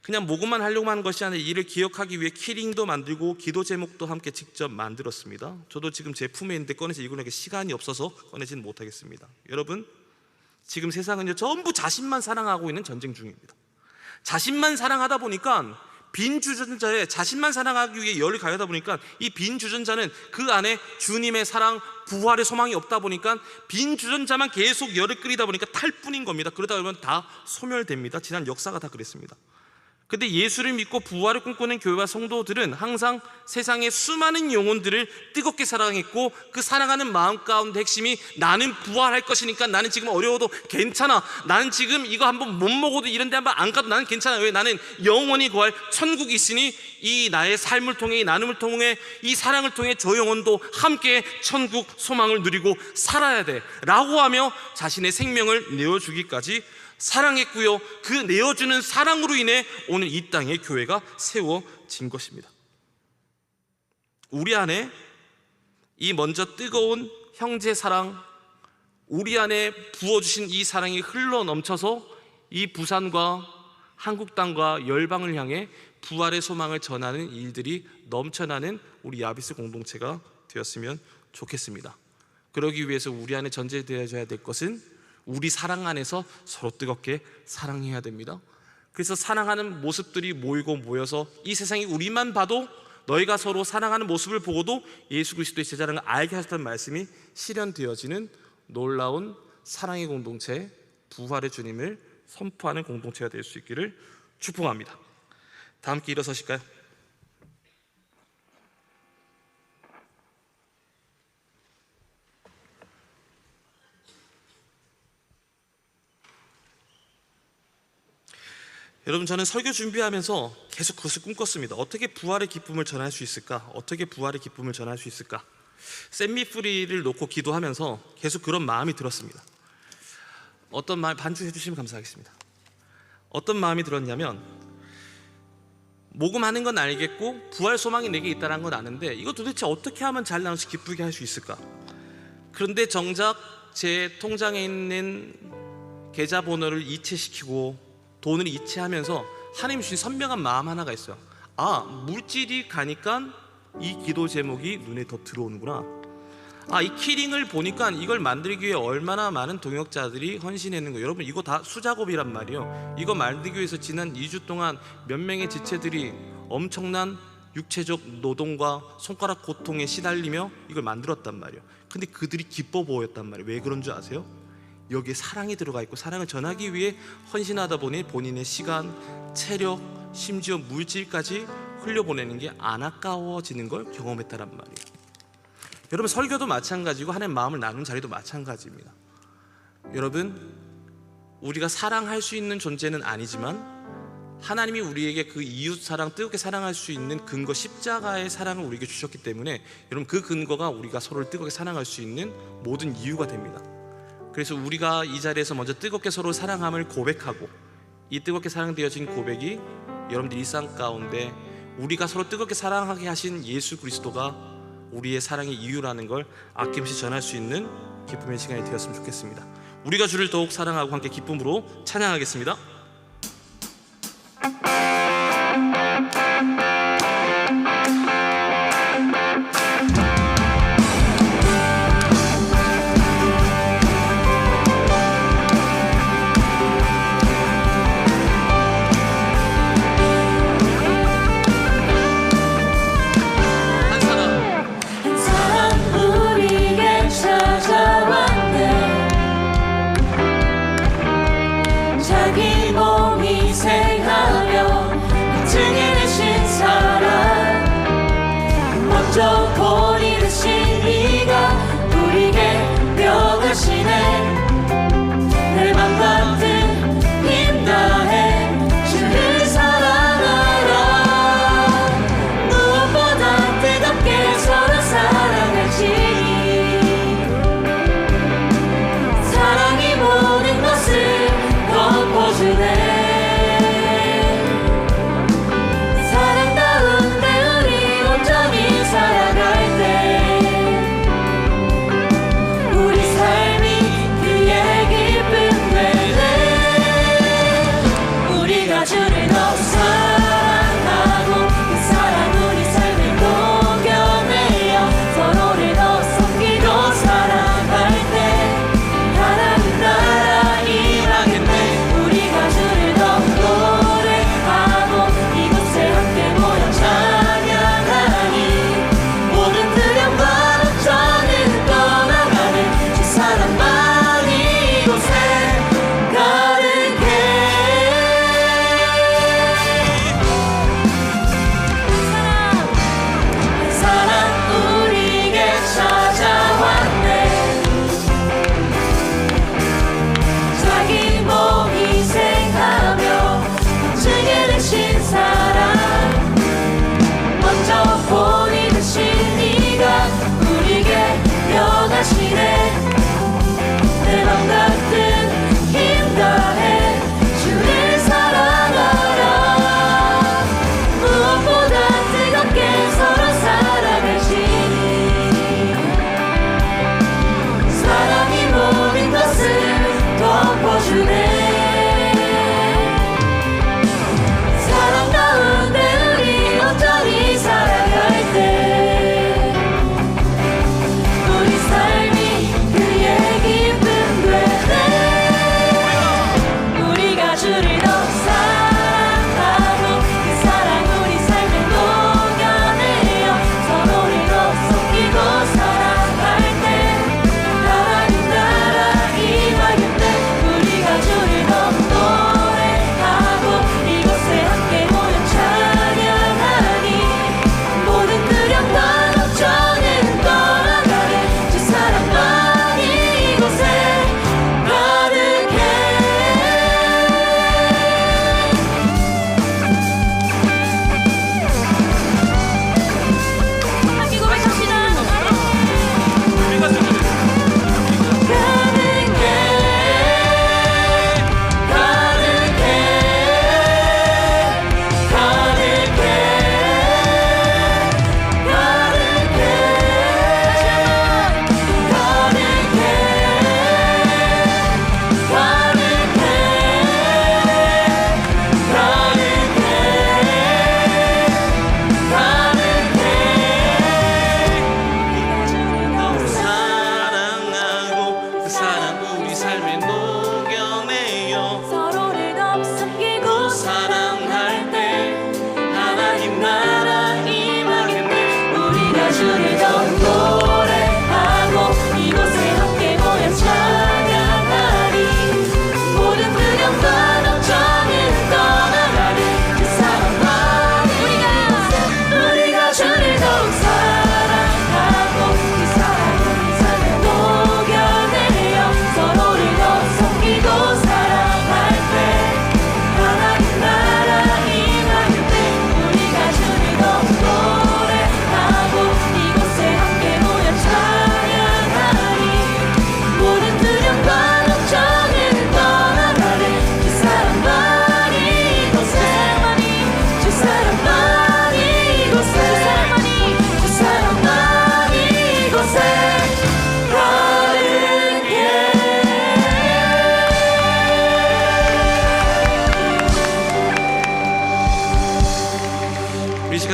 그냥 모금만 하려고 하는 것이 아니라 이를 기억하기 위해 키링도 만들고 기도 제목도 함께 직접 만들었습니다. 저도 지금 제 품에 있는데 꺼내서 읽으려고 시간이 없어서 꺼내지는 못하겠습니다. 여러분, 지금 세상은요 전부 자신만 사랑하고 있는 전쟁 중입니다. 자신만 사랑하다 보니까 빈 주전자에 자신만 사랑하기 위해 열을 가하다 보니까 이 빈 주전자는 그 안에 주님의 사랑, 부활의 소망이 없다 보니까 빈 주전자만 계속 열을 끓이다 보니까 탈 뿐인 겁니다. 그러다 보면 다 소멸됩니다. 지난 역사가 다 그랬습니다. 근데 예수를 믿고 부활을 꿈꾸는 교회와 성도들은 항상 세상의 수많은 영혼들을 뜨겁게 사랑했고, 그 사랑하는 마음 가운데 핵심이 나는 부활할 것이니까 나는 지금 어려워도 괜찮아, 나는 지금 이거 한번 못 먹어도 이런 데 한번 안 가도 나는 괜찮아. 왜? 나는 영원히 구할 천국이 있으니 이 나의 삶을 통해, 이 나눔을 통해, 이 사랑을 통해 저 영혼도 함께 천국 소망을 누리고 살아야 돼 라고 하며 자신의 생명을 내어주기까지 사랑했고요, 그 내어주는 사랑으로 인해 오늘 이 땅에 교회가 세워진 것입니다. 우리 안에 이 먼저 뜨거운 형제 사랑, 우리 안에 부어주신 이 사랑이 흘러 넘쳐서 이 부산과 한국 땅과 열방을 향해 부활의 소망을 전하는 일들이 넘쳐나는 우리 야비스 공동체가 되었으면 좋겠습니다. 그러기 위해서 우리 안에 전제되어야 될 것은 우리 사랑 안에서 서로 뜨겁게 사랑해야 됩니다. 그래서 사랑하는 모습들이 모여서 이 세상이 우리만 봐도 너희가 서로 사랑하는 모습을 보고도 예수 그리스도의 제자라는 걸 알게 하셨다는 말씀이 실현되어지는 놀라운 사랑의 공동체, 부활의 주님을 선포하는 공동체가 될 수 있기를 축복합니다. 다 함께 일어서실까요? 여러분, 저는 설교 준비하면서 계속 그것을 꿈꿨습니다. 어떻게 부활의 기쁨을 전할 수 있을까? 어떻게 부활의 기쁨을 전할 수 있을까? 샌미프리를 놓고 기도하면서 계속 그런 마음이 들었습니다. 어떤 말 반주해 주시면 감사하겠습니다. 어떤 마음이 들었냐면, 모금하는 건 알겠고 부활 소망이 내게 있다는 건 아는데 이거 도대체 어떻게 하면 잘 나눠서 기쁘게 할 수 있을까? 그런데 정작 제 통장에 있는 계좌번호를 이체시키고 돈을 이체하면서 하나님 주신 선명한 마음 하나가 있어요. 아, 물질이 가니까 이 기도 제목이 눈에 더 들어오는구나. 아, 이 키링을 보니까 이걸 만들기 위해 얼마나 많은 동역자들이 헌신했는 거예요. 여러분, 이거 다 수작업이란 말이에요. 이거 만들기 위해서 지난 2주 동안 몇 명의 지체들이 엄청난 육체적 노동과 손가락 고통에 시달리며 이걸 만들었단 말이에요. 근데 그들이 기뻐 보였단 말이에요. 왜 그런 줄 아세요? 여기에 사랑이 들어가 있고 사랑을 전하기 위해 헌신하다 보니 본인의 시간, 체력, 심지어 물질까지 흘려보내는 게 안 아까워지는 걸 경험했다란 말이에요. 여러분, 설교도 마찬가지고 하나님 마음을 나누는 자리도 마찬가지입니다. 여러분, 우리가 사랑할 수 있는 존재는 아니지만 하나님이 우리에게 그 이웃 사랑, 뜨겁게 사랑할 수 있는 근거, 십자가의 사랑을 우리에게 주셨기 때문에 여러분, 그 근거가 우리가 서로를 뜨겁게 사랑할 수 있는 모든 이유가 됩니다. 그래서 우리가 이 자리에서 먼저 뜨겁게 서로 사랑함을 고백하고, 이 뜨겁게 사랑되어진 고백이 여러분들 일상 가운데 우리가 서로 뜨겁게 사랑하게 하신 예수 그리스도가 우리의 사랑의 이유라는 걸 아낌없이 전할 수 있는 기쁨의 시간이 되었으면 좋겠습니다. 우리가 주를 더욱 사랑하고 함께 기쁨으로 찬양하겠습니다. 자기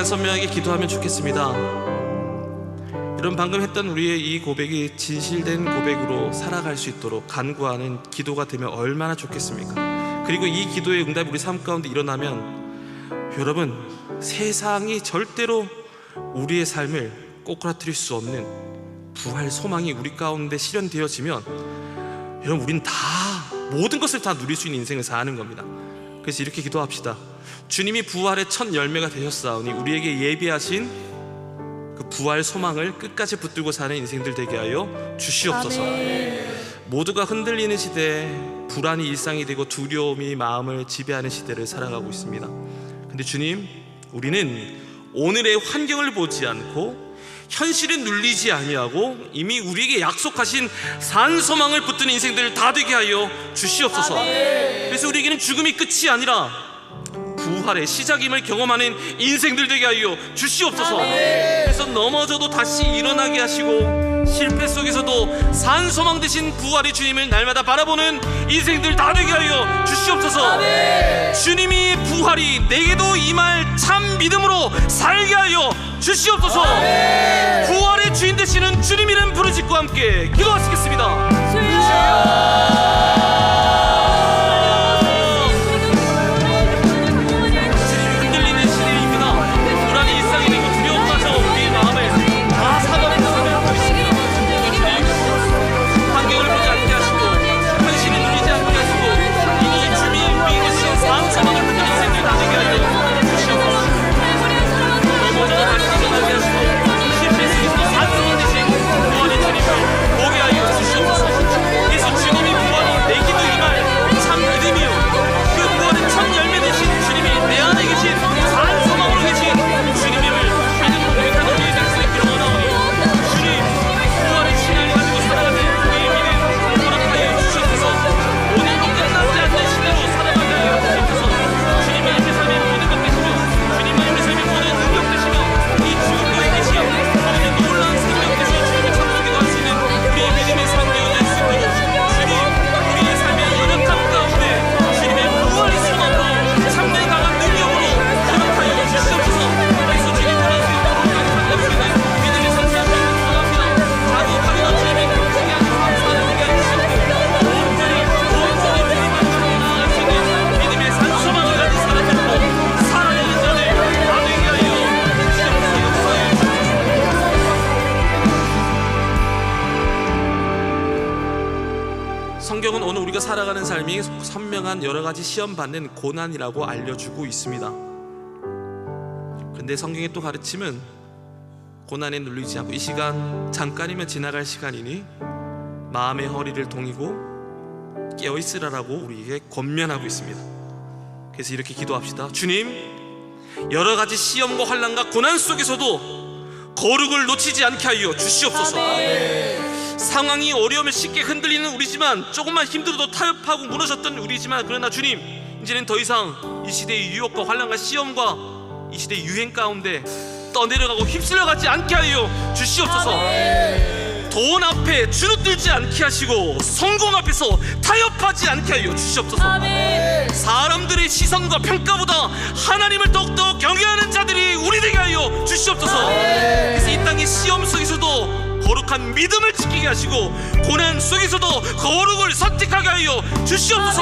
시간 선명하게 기도하면 좋겠습니다. 여러분, 방금 했던 우리의 이 고백이 진실된 고백으로 살아갈 수 있도록 간구하는 기도가 되면 얼마나 좋겠습니까? 그리고 이 기도의 응답이 우리 삶 가운데 일어나면 여러분, 세상이 절대로 우리의 삶을 꼬꾸라뜨릴 수 없는 부활 소망이 우리 가운데 실현되어지면 여러분, 우린 다 모든 것을 다 누릴 수 있는 인생을 사는 겁니다. 그래서 이렇게 기도합시다. 주님이 부활의 첫 열매가 되셨사오니 우리에게 예비하신 그 부활 소망을 끝까지 붙들고 사는 인생들 되게 하여 주시옵소서. 모두가 흔들리는 시대에 불안이 일상이 되고 두려움이 마음을 지배하는 시대를 살아가고 있습니다. 근데 주님, 우리는 오늘의 환경을 보지 않고 현실에 눌리지 아니하고 이미 우리에게 약속하신 산 소망을 붙드는 인생들 다 되게 하여 주시옵소서. 그래서 우리에게는 죽음이 끝이 아니라 부활의 시작임을 경험하는 인생들 되게 하여 주시옵소서. 그래서 넘어져도 다시 일어나게 하시고 실패 속에서도 산 소망 되신 부활의 주님을 날마다 바라보는 인생들 다 되게 하여 주시옵소서. 주님이 부활이 내게도 임할 참 믿음으로 살게 하여 주시옵소서. 부활의 주인 되시는 주님 이름 부르짖고 함께 기도하시겠습니다. 성경은 오늘 우리가 살아가는 삶이 선명한 여러 가지 시험 받는 고난이라고 알려주고 있습니다. 근데 성경의 또 가르침은 고난에 눌리지 않고 이 시간 잠깐이면 지나갈 시간이니 마음의 허리를 동이고 깨어있으라라고 우리에게 권면하고 있습니다. 그래서 이렇게 기도합시다. 주님, 여러 가지 시험과 환난과 고난 속에서도 거룩을 놓치지 않게 하여 주시옵소서. 상황이 어려우면 쉽게 흔들리는 우리지만, 조금만 힘들어도 타협하고 무너졌던 우리지만, 그러나 주님, 이제는 더 이상 이 시대의 유혹과 환난과 시험과 이 시대의 유행 가운데 떠내려가고 휩쓸려가지 않게 하여 주시옵소서. 돈 앞에 주눅들지 않게 하시고 성공 앞에서 타협하지 않게 하여 주시옵소서. 사람들의 시선과 평가보다 하나님을 더욱더 경외하는 자들이 우리 되게 하여 주시옵소서. 그래서 이 땅의 시험 속에서도 거룩한 믿음을 지키게 하시고 고난 속에서도 거룩을 선택하게 하여 주시옵소서.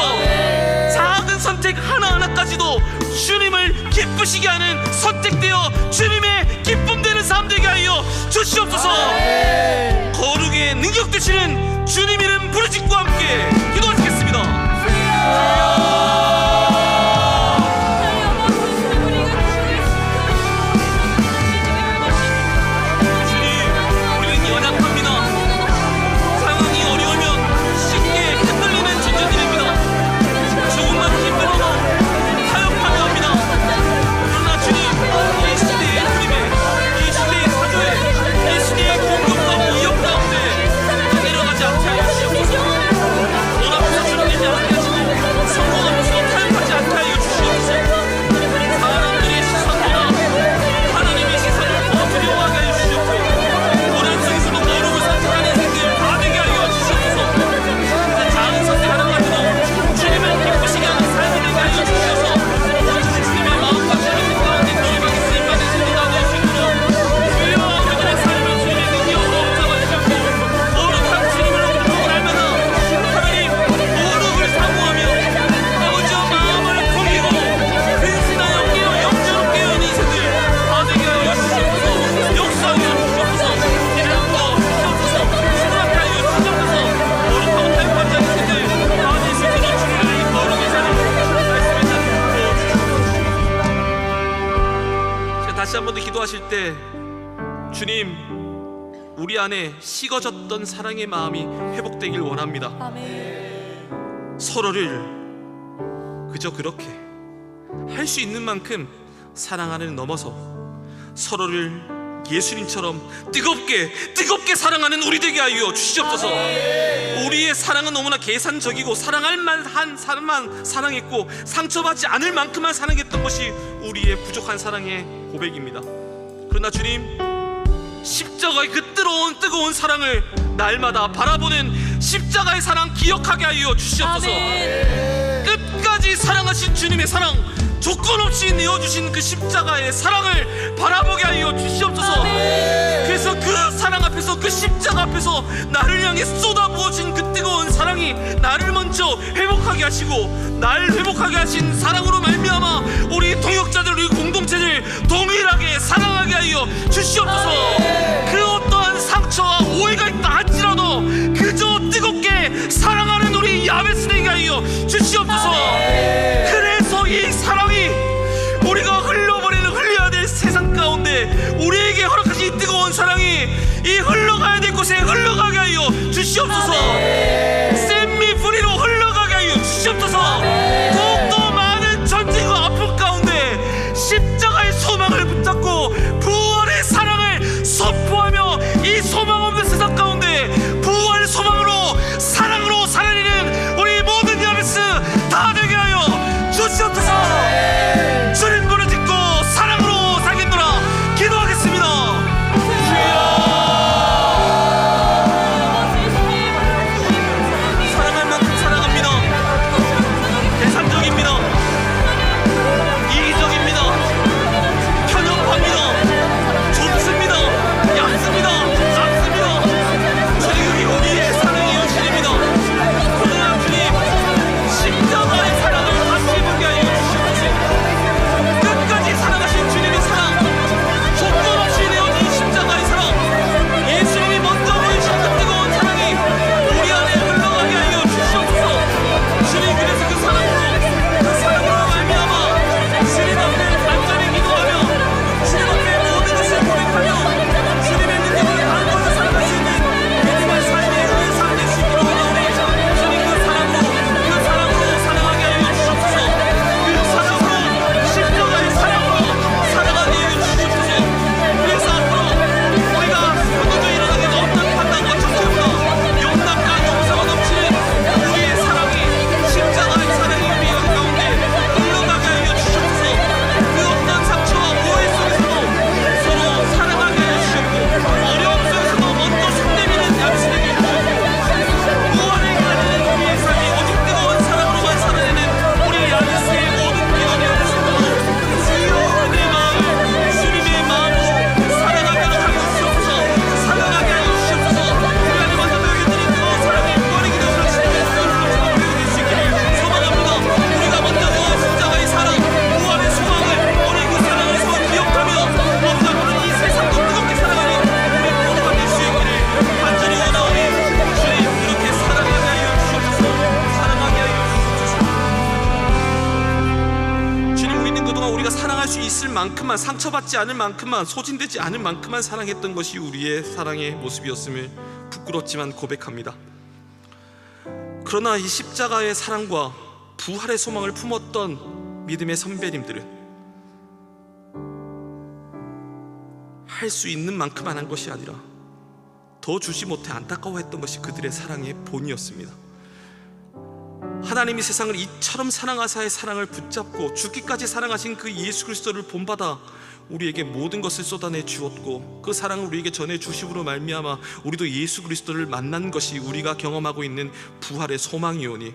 작은 선택 하나하나까지도 주님을 기쁘시게 하는 선택되어 주님의 기쁨 되는 삶 되게 하여 주시옵소서. 거룩의 능력 되시는 주님 이름 부르짖고 함께 기도하시겠습니다. 이 시대의 공격 기도하실 때 주님, 우리 안에 식어졌던 사랑의 마음이 회복되길 원합니다. 아멘. 서로를 그저 그렇게 할 수 있는 만큼 사랑하는 넘어서 서로를 예수님처럼 뜨겁게 사랑하는 우리 되게 하여 주시옵소서. 우리의 사랑은 너무나 계산적이고 사랑할 만한 사람만 사랑했고 상처받지 않을 만큼만 사랑했던 것이 우리의 부족한 사랑의 고백입니다. 그러나 주님, 십자가의 그 뜨거운 사랑을 날마다 바라보는 십자가의 사랑 기억하게 하여 주시옵소서. 아멘. 끝까지 사랑하신 주님의 사랑, 조건 없이 내어주신 그 십자가의 사랑을 바라보게 하여 주시옵소서. 아멘. 그래서 그 사랑 앞에서, 그 십자가 앞에서 나를 향해 쏟아부어진 그 뜨거운 사랑이 나를 먼저 회복하게 하시고, 날 회복하게 하신 사랑으로 말미암아 우리 동역자들, 우리 공동체를 동일하게 사랑하게 하여 주시옵소서. 그 어떠한 상처와 오해가 있다 할지라도 그저 뜨겁게 사랑하는 우리 야베스 되게 하여 주시옵소서. 그래서 이 사랑이 우리가 흘려야 될 세상 가운데 우리에게 허락하신 이 뜨거운 사랑이 이 흘러가야 될 곳에 흘러가게 하여 주시옵소서. 샘미 프리로 흘러가게 하여 주시옵소서. 더욱더 많은 전쟁과 아픔 가운데 십자가의 소망을 붙잡고 부활의 사랑을 선포하며 이 소망 없는 세상 가운데 부활의 소망으로, 사랑으로 살아내는 우리 모든 야베스 다 되게 하여 주시옵소서. 주님 부르짖고 사랑으로 살겠노라 기도하겠습니다. 사랑할 만큼 사랑합니다. 계산적입니다. 이기적입니다. 편협합니다. 좁습니다. 얕습니다. 작습니다. 주님, 그리고 우리의 사랑의 현실입니다. 그러나 주님, 십자가의 사랑을 다시 보게 하여 주시옵소서. 끝까지 사랑하신 주님의 사랑, 조건 없이 내어진 십자가의 사랑, 예수님이 먼저 보이신 그 뜨거운 사랑이 우리 안에 흘러가게 하여 주시옵소서. 주님, 그래서 그 사랑으로 말미암아 주님 앞에 간절히 기도하며 주님 앞에 모든 것을 고백하며 주님의 능력을 강구하며 살아갈 수 있는 믿음의 삶의 그 삶 될 수 있기를 원하오니 주님, 그 사랑으로 사랑하게 하여 주시옵소서. 그 사랑으로, 십자가의 사랑으로 살아가게 하여 주시옵소서. 그래서 앞으로 우리가 먼저 일어나게 없는 판단과 정죄보다 용납과 용서가 넘치는 우리의 사랑이 십자가의 사랑이 우리 가운데 흘러가게 하여 주시옵소서. 그 어떤 상처와 오해 속에서도 서로 사랑하게 하여 주시옵고, 어려움 속에서도 먼저 손내미는 양심되게 해주시옵고, 무한에 가는 우리의 삶이 오직 뜨거운 사랑으로만 살아내는 우리 야베스의 모든 기도를 여기시고 주님의 마음으로 살아가도록 하여 주시옵소서. 살아가게 하여 주시옵소서. 우리 안에 먼저 배우게드린 뜨거운 사랑의 무한의 기도를 주님의 사랑으로 배우게 수 있기를 소망합니다. 우리가 먼저 그 십자가의 사랑, 무한의 소망을 우리 그 사랑에서 기억하며 먼저 이 세상도 뜨겁게 사랑하는 우리 모두가 될 수 있기를 간절히 원하오니 주님, 이렇게 사랑하게 하여 주시옵소서. 사랑하게 하여 주시옵소서. 주님, 믿는 그동안 우리가 사랑할 수 있을 만큼만, 상처받지 않을 만큼만, 소진되지 않을 만큼만 사랑했던 것이 우리의 사랑의 모습이었음을 부끄럽지만 고백합니다. 그러나 이 십자가의 사랑과 부활의 소망을 품었던 믿음의 선배님들은 할 수 있는 만큼만 한 것이 아니라 더 주지 못해 안타까워했던 것이 그들의 사랑의 본이었습니다. 하나님이 세상을 이처럼 사랑하사의 사랑을 붙잡고 죽기까지 사랑하신 그 예수 그리스도를 본받아 우리에게 모든 것을 쏟아내 주었고, 그 사랑을 우리에게 전해 주심으로 말미암아 우리도 예수 그리스도를 만난 것이 우리가 경험하고 있는 부활의 소망이오니,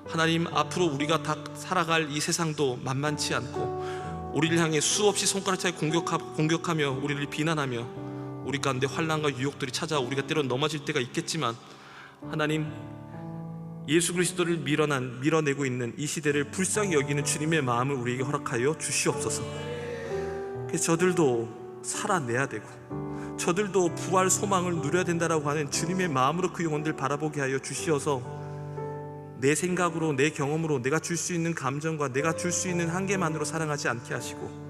하나님, 앞으로 우리가 다 살아갈 이 세상도 만만치 않고 우리를 향해 수없이 손가락차에 공격하며 우리를 비난하며 우리 가운데 환난과 유혹들이 찾아 우리가 때론 넘어질 때가 있겠지만, 하나님, 예수 그리스도를 밀어내고 있는 이 시대를 불쌍히 여기는 주님의 마음을 우리에게 허락하여 주시옵소서. 그래서 저들도 살아내야 되고 저들도 부활 소망을 누려야 된다라고 하는 주님의 마음으로 그 영혼들 바라보게 하여 주시어서 내 생각으로, 내 경험으로, 내가 줄 수 있는 감정과 내가 줄 수 있는 한계만으로 사랑하지 않게 하시고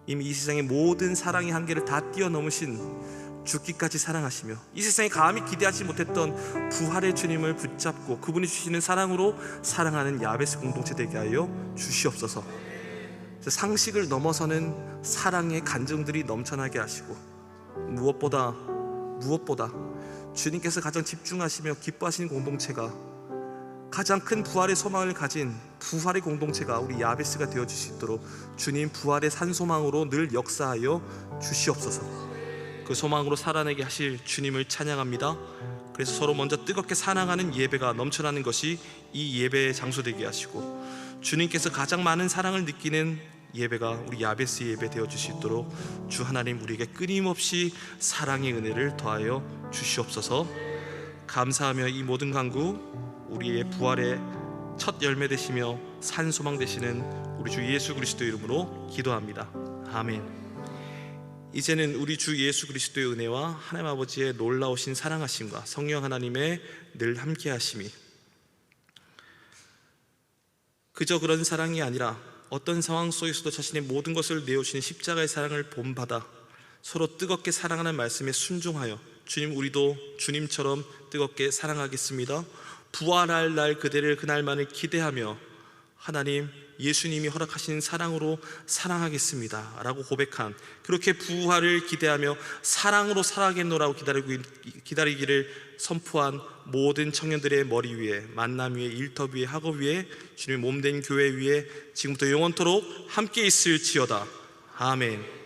이미 이 세상의 모든 사랑의 한계를 다 뛰어넘으신 죽기까지 사랑하시며 이 세상에 감히 기대하지 못했던 부활의 주님을 붙잡고 그분이 주시는 사랑으로 사랑하는 야베스 공동체 되게 하여 주시옵소서. 상식을 넘어서는 사랑의 간증들이 넘쳐나게 하시고 무엇보다 주님께서 가장 집중하시며 기뻐하시는 공동체가, 가장 큰 부활의 소망을 가진 부활의 공동체가 우리 야베스가 되어줄 수 있도록 주님 부활의 산소망으로 늘 역사하여 주시옵소서. 그 소망으로 살아내게 하실 주님을 찬양합니다. 그래서 서로 먼저 뜨겁게 사랑하는 예배가 넘쳐나는 것이 이 예배의 장소 되게 하시고, 주님께서 가장 많은 사랑을 느끼는 예배가 우리 야베스 예배 되어줄 수 있도록 주 하나님 우리에게 끊임없이 사랑의 은혜를 더하여 주시옵소서. 감사하며 이 모든 간구 우리의 부활의 첫 열매 되시며 산소망 되시는 우리 주 예수 그리스도 이름으로 기도합니다. 아멘. 이제는 우리 주 예수 그리스도의 은혜와 하나님 아버지의 놀라우신 사랑하심과 성령 하나님의 늘 함께하심이, 그저 그런 사랑이 아니라 어떤 상황 속에서도 자신의 모든 것을 내어주시는 십자가의 사랑을 본받아 서로 뜨겁게 사랑하는 말씀에 순종하여 주님, 우리도 주님처럼 뜨겁게 사랑하겠습니다. 부활할 날 그대를 그날만을 기대하며 하나님 예수님이 허락하신 사랑으로 사랑하겠습니다 라고 고백한, 그렇게 부활을 기대하며 사랑으로 살아가겠노라고 기다리기를 선포한 모든 청년들의 머리 위에, 만남 위에, 일터 위에, 학업 위에, 주님의 몸된 교회 위에 지금부터 영원토록 함께 있을지어다. 아멘.